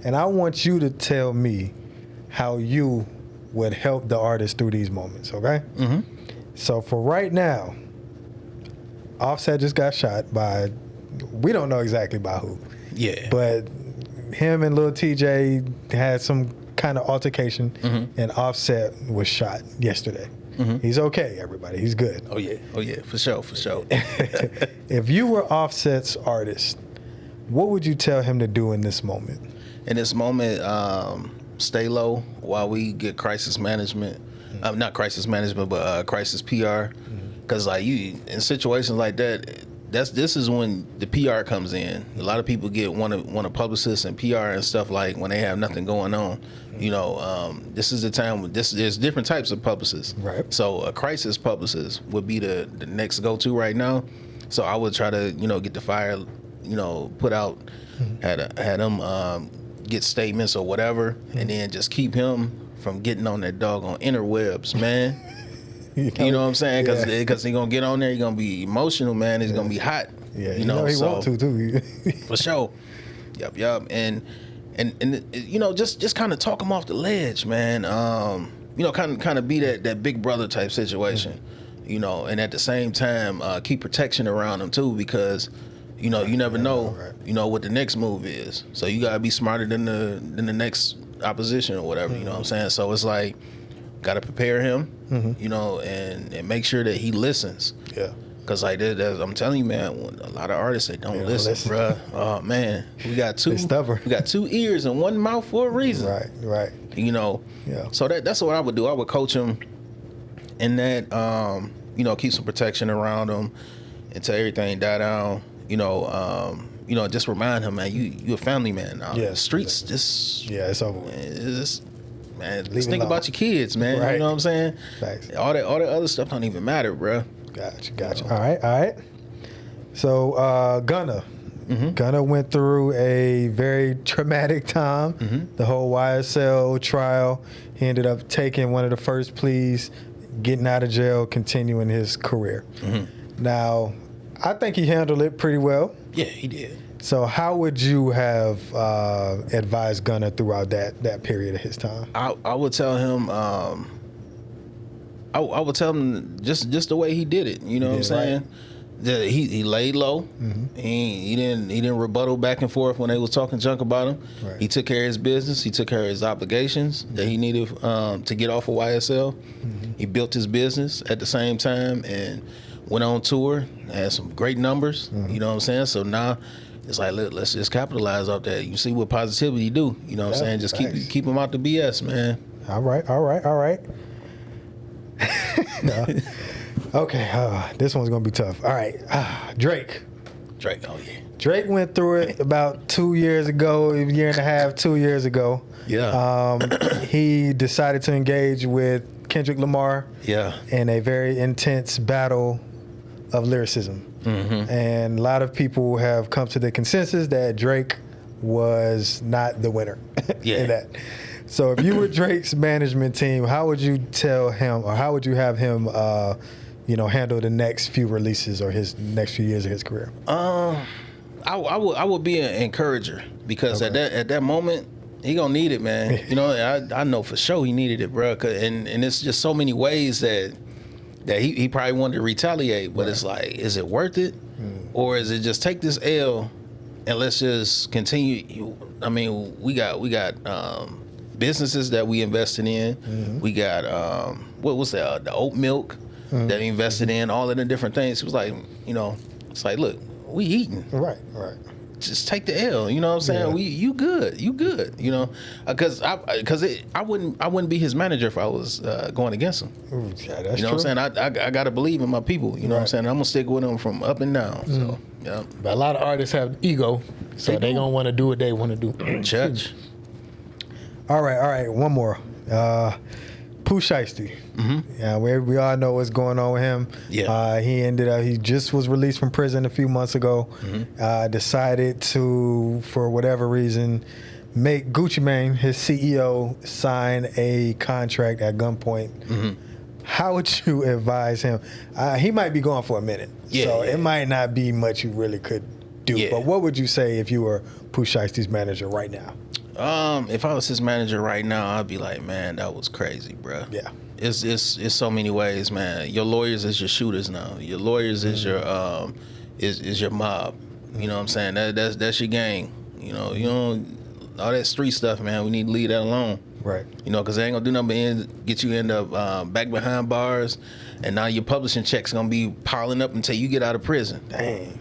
And I want you to tell me how you would help the artist through these moments, okay? So for right now, Offset just got shot by, we don't know exactly by who. Yeah. But him and Lil TJ had some kind of altercation, and Offset was shot yesterday. He's okay, everybody. He's good. Oh yeah, for sure. If you were Offset's artist, what would you tell him to do in this moment? In this moment, stay low while we get crisis management. Not crisis management, but crisis PR. Because like you, in situations like that, this is when the PR comes in. A lot of people want a publicist and PR and stuff like when they have nothing going on. This is the time when there's different types of publicists. Right. So a crisis publicist would be the next go-to right now. So I would try to get the fire, put out, had them get statements or whatever, and then just keep him from getting on that doggone interwebs, man. You know what I'm saying? Because he's going to get on there, he's going to be emotional, man. He's going to be hot. Yeah, he want to, too. For sure. Yep. And just kind of talk him off the ledge, man. Kind of be that big brother type situation, and at the same time, keep protection around him, too, because, you never know, what the next move is. So you got to be smarter than the next opposition or whatever, you know what I'm saying? So it's like, got to prepare him, and make sure that he listens. Yeah. Because like I'm telling you, man, a lot of artists, they don't listen, bruh. Oh, man. We got stubborn. We got 2 ears and 1 mouth for a reason. Right. Yeah. So that's what I would do. I would coach him in that, keep some protection around him until everything die down. Just remind him, man, you a family man now. Yeah. The streets, it's over with. Man, just think about your kids, man. Right. You know what I'm saying? Thanks. All that other stuff don't even matter, bro. Gotcha. All right. So Gunna went through a very traumatic time. The whole YSL trial. He ended up taking one of the first pleas, getting out of jail, continuing his career. Now, I think he handled it pretty well. Yeah, he did. So how would you have advised Gunna throughout that period of his time? I would tell him I would tell him just the way he did it. You know what I'm saying? Right. He laid low. He didn't rebuttal back and forth when they was talking junk about him. Right. He took care of his business. He took care of his obligations that he needed to get off of YSL. He built his business at the same time and went on tour. Had some great numbers. You know what I'm saying? So now it's like, let's just capitalize off that. You see what positivity do. You know what I'm saying? Just keep them out the BS, man. All right. Okay, this one's going to be tough. All right. Drake, oh yeah. Drake went through it about 2 years ago, a year and a half, 2 years ago. Yeah. He decided to engage with Kendrick Lamar in a very intense battle of lyricism. And a lot of people have come to the consensus that Drake was not the winner in that. So if you were Drake's management team, how would you tell him, or how would you have him, handle the next few releases or his next few years of his career? I would be an encourager because at that moment he gonna need it, man. I know for sure he needed it, bro. And it's just so many ways that he probably wanted to retaliate, but it's like, is it worth it, or is it just take this L and let's just continue? I mean, we got businesses that we invested in. We got what was that? The oat milk that we invested in. All of the different things. It was like, it's like, look, we eating. Right. Just take the L. You know what I'm saying? You good. Because I wouldn't be his manager if I was going against him. Ooh, yeah, that's you know true. what I'm saying? I gotta believe in my people. You know what I'm saying? I'm gonna stick with them from up and down. So yeah. But a lot of artists have ego, so they gonna want to do what they want to do. Church. All right. One more. Pooh Shiesty. Yeah, we all know what's going on with him. Yeah. He just was released from prison a few months ago. Decided to, for whatever reason, make Gucci Mane, his CEO, sign a contract at gunpoint. How would you advise him? He might be gone for a minute. So it might not be much you really could do. Yeah. But what would you say if you were Pooh Shiesty's manager right now? If I was his manager right now, I'd be like, man, that was crazy, bro. Yeah. It's so many ways, man. Your lawyers is your shooters now. Your lawyers is your is your mob. You know what I'm saying? That's your gang. You know all that street stuff, man. We need to leave that alone. Right. You know, because they ain't gonna do nothing but get you end up back behind bars, and now your publishing checks gonna be piling up until you get out of prison. Dang.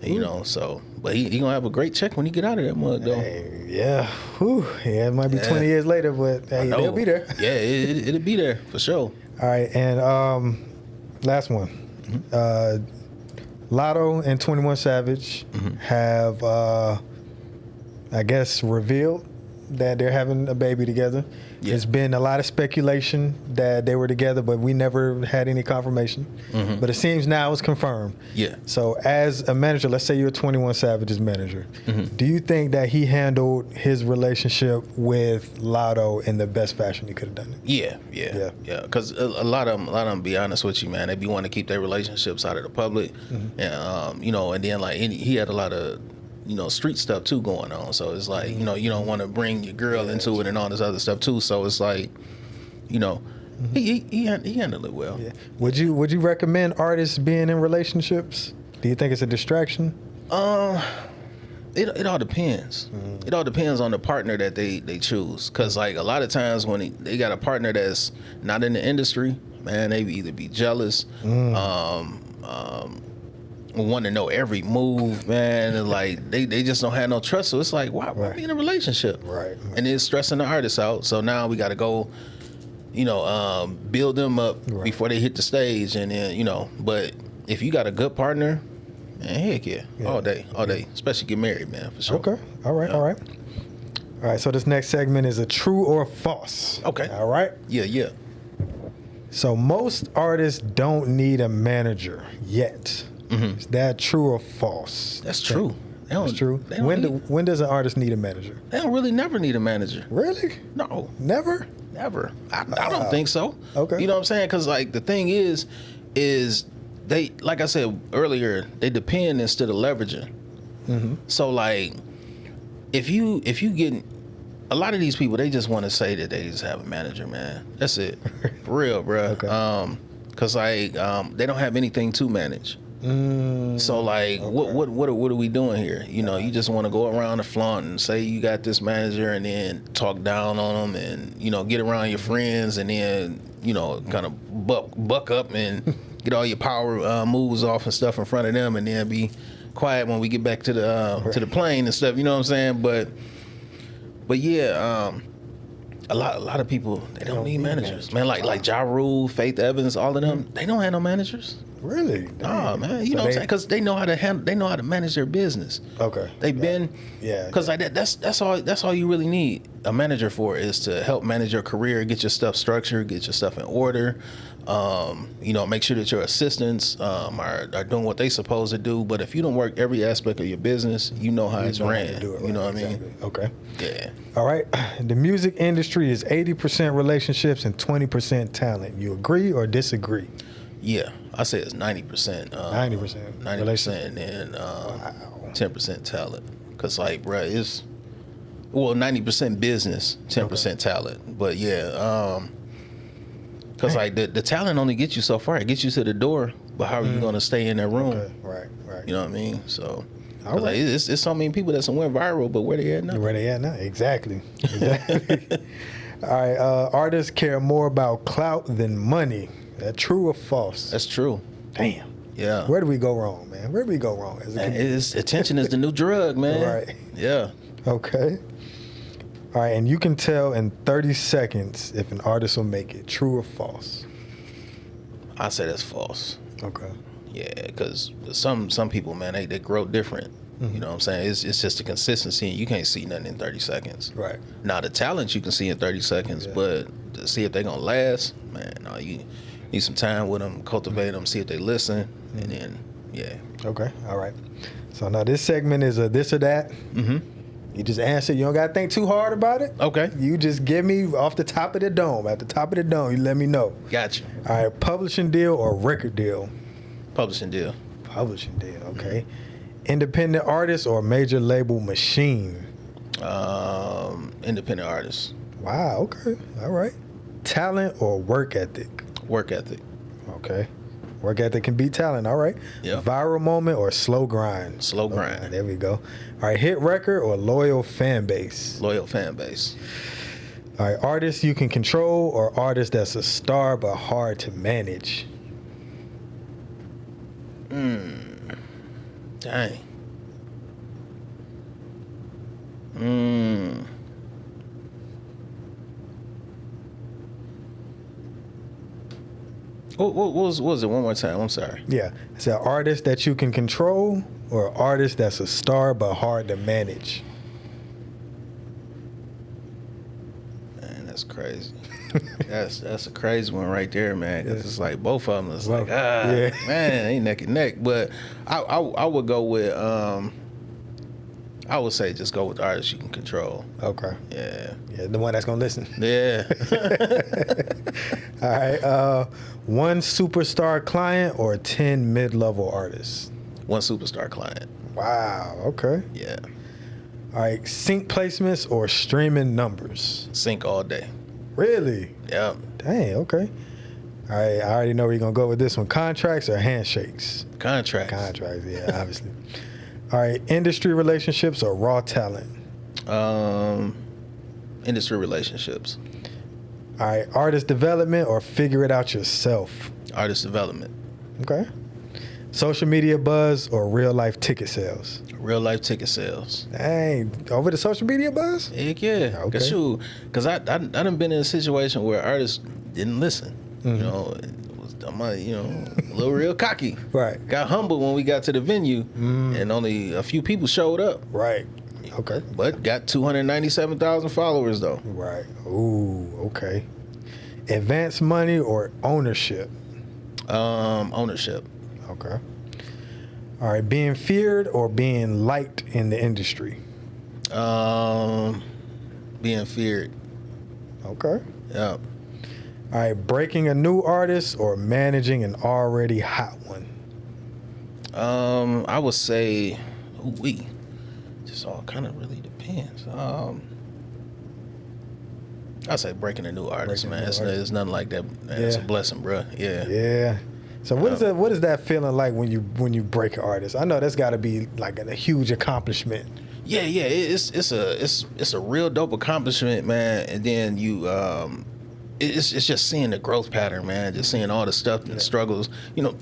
You know, so but he gonna have a great check when he get out of that mud though. Hey, yeah. Whew. Yeah, it might be 20 years later, but hey, they'll be there. Yeah, it'll be there for sure. All right, and last one. Lotto and 21 Savage have, I guess, revealed that they're having a baby together. Yeah. There's been a lot of speculation that they were together, but we never had any confirmation. But it seems now it's confirmed. Yeah. So as a manager, let's say you're 21 Savage's manager, do you think that he handled his relationship with Lotto in the best fashion he could have done it? Yeah. Because a lot of them, be honest with you, man, they be wanting to keep their relationships out of the public, and you know, and then like he had a lot of street stuff too going on. So it's like, you don't want to bring your girl into it and all this other stuff too. So it's like, he handled it well. Yeah. Would you recommend artists being in relationships? Do you think it's a distraction? It all depends. It all depends on the partner that they choose. Cause like a lot of times when they got a partner that's not in the industry, man, they either be jealous, want to know every move, man, and like they just don't have no trust. So it's like, why be in a relationship? Right. And it's stressing the artists out. So now we got to go, build them up before they hit the stage, and then But if you got a good partner, man, heck yeah, all day, especially get married, man, for sure. Okay. All right. So this next segment is a true or false. Okay. All right. Yeah. So most artists don't need a manager yet. Is that true or false? That's true. That's true. When does an artist need a manager? They don't really never need a manager. Really? No. Never? Never. I don't think so. Okay. You know what I'm saying? Because like the thing is they, like I said earlier, they depend instead of leveraging. So like if you get a lot of these people, they just want to say that they just have a manager, man. That's it. For real, bro. Okay. Because like they don't have anything to manage. So like, what are we doing here? You just want to go around the flaunt and say you got this manager, and then talk down on them, and get around your friends, and then kind of buck up and get all your power moves off and stuff in front of them, and then be quiet when we get back to the plane and stuff. You know what I'm saying? But yeah, a lot of people, they don't need managers, man. Like Ja Rule, Faith Evans, all of them, they don't have no managers. Really? Nah, man. You know what I'm saying? Because they know how to manage their business. Okay. They've been, Because like that's all you really need a manager for, is to help manage your career, get your stuff structured, get your stuff in order. Make sure that your assistants are doing what they supposed to do. But if you don't work every aspect of your business, you know how it's ran. You know what I mean? Okay. Yeah. All right. The music industry is 80% relationships and 20% talent. You agree or disagree? Yeah, I say it's 90%. 90%. 90%, and then 10% talent. Cause like, bro, it's 90% business, 10% talent. But yeah, cause like the talent only gets you so far. It gets you to the door, but how are you gonna stay in that room? Okay. Right. You know what I mean? So. All right. Like, it's so many people that went viral, but where they at now? Where they at now? Exactly. All right. Artists care more about clout than money. That true or false? That's true. Damn. Yeah. Where do we go wrong, man? Where do we go wrong? Attention is the new drug, man. Right. Yeah. Okay. All right, and you can tell in 30 seconds if an artist will make it. True or false? I say that's false. Okay. Yeah, because some people, man, they grow different. You know what I'm saying? It's just the consistency, and you can't see nothing in 30 seconds. Right. Now, the talent you can see in 30 seconds, but to see if they're going to last, man, no, you need some time with them, cultivate them, see if they listen, and then, yeah. Okay, all right. So now this segment is a this or that. You just answer. You don't got to think too hard about it. Okay. You just give me off the top of the dome. At the top of the dome, you let me know. Gotcha. All right, publishing deal or record deal? Publishing deal. Publishing deal, okay. Independent artist or major label machine? Independent artist. Wow, okay. All right. Talent or work ethic? Work ethic. Okay. Work ethic can beat talent. All right. Yeah. Viral moment or slow grind? Slow grind. Okay, there we go. All right. Hit record or loyal fan base? Loyal fan base. All right. Artist you can control or artist that's a star but hard to manage? Dang. What was it? One more time. I'm sorry. Yeah. It's an artist that you can control or artist that's a star but hard to manage? Man, that's crazy. that's a crazy one right there, man. Because it's like both of them. It's like, man, ain't neck and neck. But I would go with, I would say just go with the artist you can control. Okay. Yeah. Yeah, the one that's going to listen. Yeah. All right. One superstar client or 10 mid-level artists? One superstar client. Wow. Okay. Yeah. All right. Sync placements or streaming numbers? Sync all day. Really? Yeah. Dang. Okay. All right. I already know where you're going to go with this one. Contracts or handshakes? Contracts. Contracts. Yeah, obviously. All right. Industry relationships or raw talent? Industry relationships. All right. Artist development or figure it out yourself? Artist development. Okay. Social media buzz or real life ticket sales? Real life ticket sales. Dang. Over the social media buzz? Heck yeah. Okay. Because I done been in a situation where artists didn't listen. Mm-hmm. You know, it was, a little real cocky. Right. Got humbled when we got to the venue, and only a few people showed up. Right. Okay. But got 297,000 followers though. Right. Ooh, okay. Advance money or ownership? Ownership. Okay. All right. Being feared or being liked in the industry? Being feared. Okay. Yeah. All right. Breaking a new artist or managing an already hot one? I would say, just all kind of really depends. I say breaking a new artist, man. It's nothing like that. Man. It's a blessing, bro. Yeah. Yeah. So what is that feeling like when you break an artist? I know that's got to be like a huge accomplishment. Yeah. It's a real dope accomplishment, man. And then you it's just seeing the growth pattern, man. Just seeing all the stuff and the struggles. You know,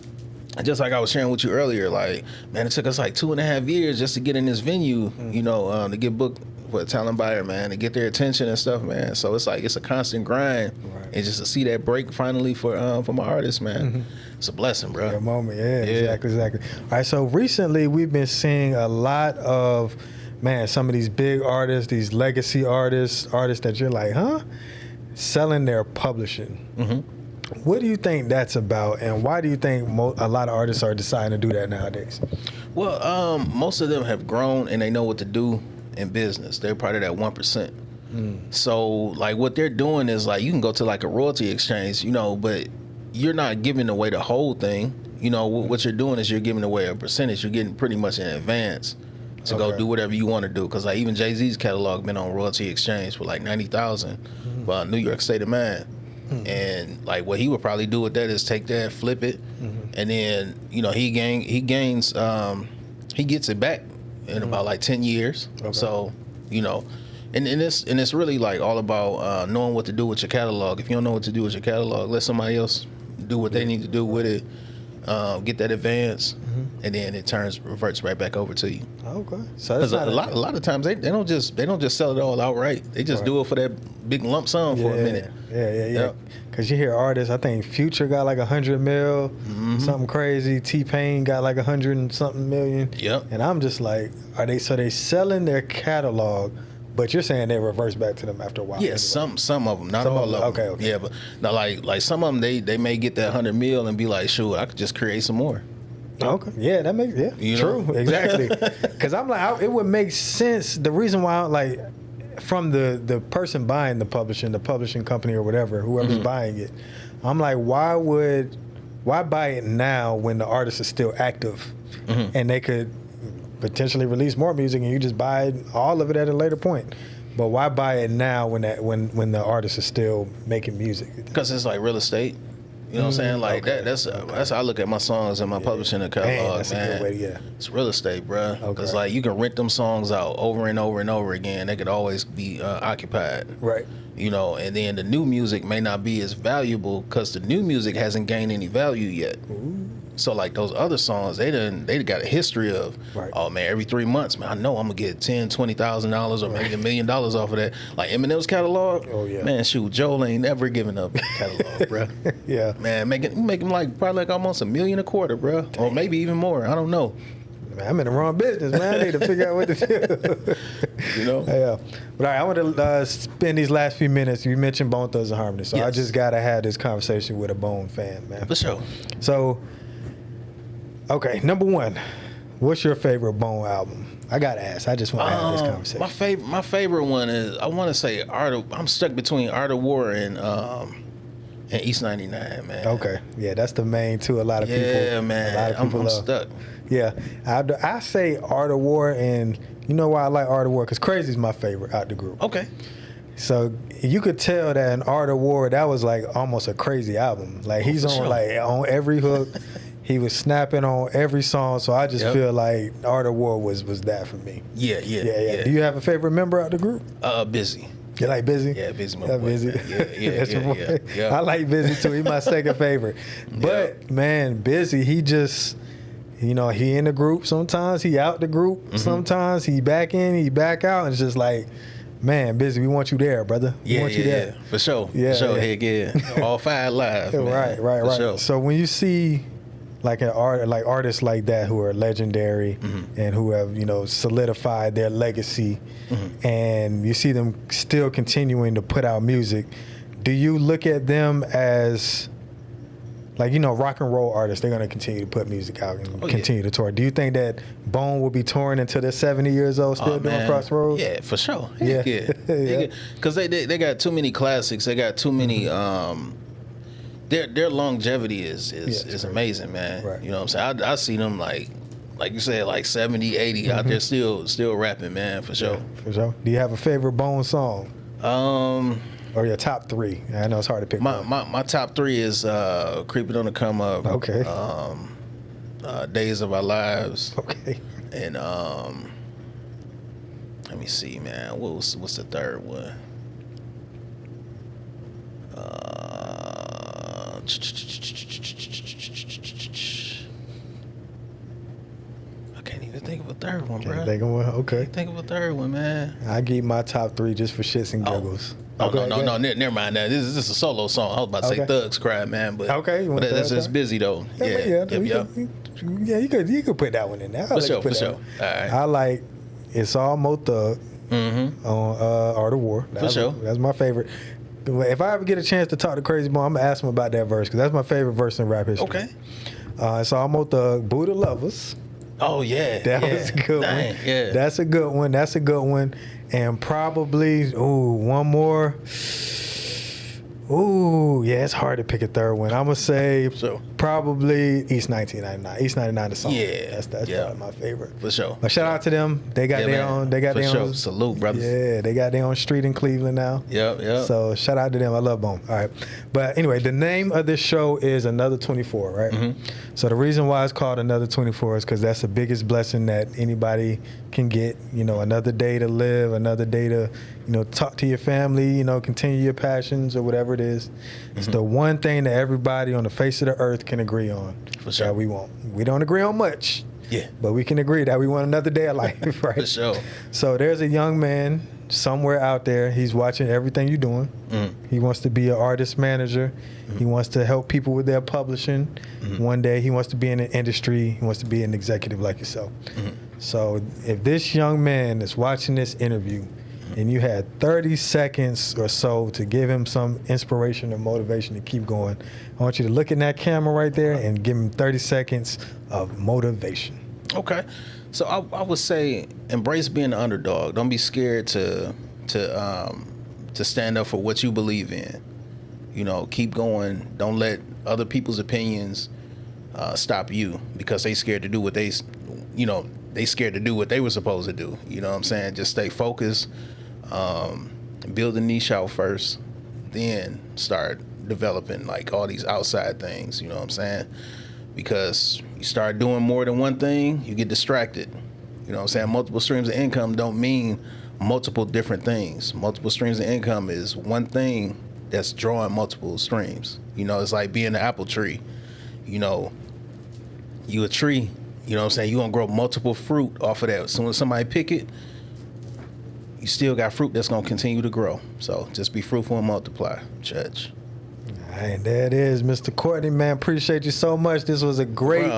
just like I was sharing with you earlier, like, man, it took us like 2.5 years just to get in this venue, you know, to get booked for a talent buyer, man, to get their attention and stuff, man. So it's like it's a constant grind, and just to see that break finally for my artists, man, it's a blessing, bro. Your moment, yeah. Exactly. All right, so recently we've been seeing a lot of, man, some of these big artists, these legacy artists that you're like, huh, selling their publishing. What do you think that's about, and why do you think a lot of artists are deciding to do that nowadays? Well, most of them have grown and they know what to do in business. They're part of that 1%. So, like, what they're doing is, like, you can go to, like, a royalty exchange, you know, but you're not giving away the whole thing. You know, what you're doing is you're giving away a percentage. You're getting pretty much in advance to go do whatever you want to do. Because, like, even Jay-Z's catalog been on royalty exchange for, like, 90,000 for New York State of Mind. And like what he would probably do with that is take that, flip it, and then, you know, he gets it back in about like 10 years. So, you know, and it's really like all about knowing what to do with your catalog. If you don't know what to do with your catalog, let somebody else do what they need to do with it. Get that advance, and then it reverts right back over to you. Okay, so that's a lot of times they don't just sell it all outright. They just do it for that big lump sum for a minute. Yeah. Because you hear artists, I think Future got like 100 mil, something crazy. T-Pain got like 100 and something million. Yep. And I'm just like, they selling their catalog? But you're saying they reverse back to them after a while. Yeah, anyway. some of them, not all of them. Okay. Yeah, but now like some of them, they may get that 100 mil and be like, sure, I could just create some more. Okay. Yeah, that makes true. Know? Exactly. Because I'm like, it would make sense. The reason why, like, from the person buying the publishing company or whatever, whoever's buying it, I'm like, why buy it now when the artist is still active and they could potentially release more music, and you just buy all of it at a later point. But why buy it now when the artist is still making music? Because it's like real estate. You know what I'm saying? Like okay. that's how I look at my songs and my publishing catalog, that's man. a good way, yeah. It's real estate, bro. Okay. Because like you can rent them songs out over and over and over again. They could always be occupied. Right. You know, and then the new music may not be as valuable because the new music hasn't gained any value yet. Ooh. So like those other songs, they got a history of, right. Oh man, every 3 months, man, I know I'm gonna get $10,000-$20,000 or maybe $1 million off of that. Like Eminem's catalog, oh yeah, man, shoot, Joel ain't never giving up catalog, bro. Yeah, man, make him like probably like almost $1 million a quarter, bro, Dang. or maybe even more. I don't know. Man, I'm in the wrong business, man. I need to figure out what to do. You know? Yeah. But all right, I want to spend these last few minutes. You mentioned Bone Thugs and Harmony, so yes. I just gotta have this conversation with a Bone fan, man. For sure. So. Okay, number one, what's your favorite Bone album? I gotta ask. I just want to have this conversation. My favorite one is, I want to say I'm stuck between Art of War and East 99, man. Okay, yeah, that's the main two. A lot of people. Yeah, man. A lot of people I'm stuck. Yeah, I say Art of War, and you know why I like Art of War? Because Crazy is my favorite out the group. Okay. So you could tell that in Art of War, that was like almost a Crazy album. Like he's on on every hook. He was snapping on every song, so I just feel like Art of War was that for me. Yeah. Do you have a favorite member of the group? Busy. You like Busy? Yeah, Busy, my boy. Busy. Yeah, That's your boy. I like Busy too. He's my second favorite. But man, Busy, he just, he in the group sometimes, he out the group sometimes, he back in, he back out, and it's just like, man, Busy, we want you there, brother. We want you there. For sure. Yeah, for sure. Heck yeah. All 5 live. Man. Right. Sure. So when you see like artists like that who are legendary and who have solidified their legacy, and you see them still continuing to put out music, do you look at them as like rock and roll artists? They're gonna continue to put music out and continue to tour. Do you think that Bone will be touring until they're 70 years old, still doing Crossroads? Yeah, for sure. Because they got too many classics. They got too many. Their longevity is amazing, man. Right. You know what I'm saying? I see them like you said, like 70, 80 out there still rapping, man, for sure. Yeah, for sure. Do you have a favorite Bone song? Or your top 3? I know it's hard to pick one. My top 3 is Creeping on the Come Up. Okay. Days of Our Lives. Okay. And let me see, man. What's the third one? I can't even think of a third one, bro. Think of one? Okay. Think of a third one, man. I give my top 3 just for shits and giggles. No, never mind that. This is a solo song. I was about to say Thugs Cry, man, but that's just Busy though. Yeah, you could put that one in there. For sure. All right. I like It's All Mo Thug on Art of War. That's my favorite. If I ever get a chance to talk to Crazy Bone, I'm gonna ask him about that verse because that's my favorite verse in rap history. Okay. It's All Mo Thug, Buddha Lovers. Oh yeah, that was a good one. Yeah, that's a good one. And probably one more. Yeah, it's hard to pick a third one. I'm gonna say probably East 1999. East 99 the song. Yeah, that's probably my favorite. For sure. But shout out to them. They got their own. They got their own. Salute, brothers. Yeah, they got their own street in Cleveland now. Yep. So shout out to them. I love Bone. All right. But anyway, the name of this show is Another 24, right? So the reason why it's called Another 24 is because that's the biggest blessing that anybody can get. Another day to live, another day to, talk to your family, continue your passions or whatever it is. It's the one thing that everybody on the face of the earth can agree on. For sure. That we want. We don't agree on much. Yeah. But we can agree that we want another day of life, right? For sure. So there's a young man somewhere out there. He's watching everything you're doing. He wants to be an artist manager. He wants to help people with their publishing. One day he wants to be in the industry. He wants to be an executive like yourself. So if this young man is watching this interview and you had 30 seconds or so to give him some inspiration or motivation to keep going, I want you to look in that camera right there and give him 30 seconds of motivation. Okay. So I would say embrace being the underdog. Don't be scared to stand up for what you believe in. Keep going. Don't let other people's opinions stop you because they scared to do what they they scared to do what they were supposed to do. You know what I'm saying? Just stay focused, build a niche out first, then start developing like all these outside things. You know what I'm saying? Because you start doing more than one thing, you get distracted. You know what I'm saying? Multiple streams of income don't mean multiple different things. Multiple streams of income is one thing that's drawing multiple streams. You know, it's like being an apple tree. You know, you a tree, you know what I'm saying? You're going to grow multiple fruit off of that. As soon as somebody pick it, you still got fruit that's going to continue to grow. So just be fruitful and multiply, Judge. And there it is, Mr. Courtney, man. Appreciate you so much. This was a great,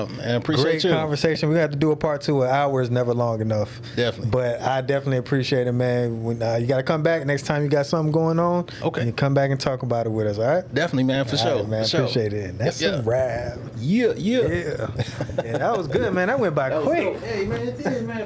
great conversation. We have to do a part 2. An hour is never long enough. Definitely. But I definitely appreciate it, man. When, you got to come back next time you got something going on. Okay. And you come back and talk about it with us, all right? Definitely, man, for sure. Right, man, for appreciate sure. it. And that's Yeah. a wrap. Yeah. Yeah, that was good, man. That went by quick. Hey, man, it did, man.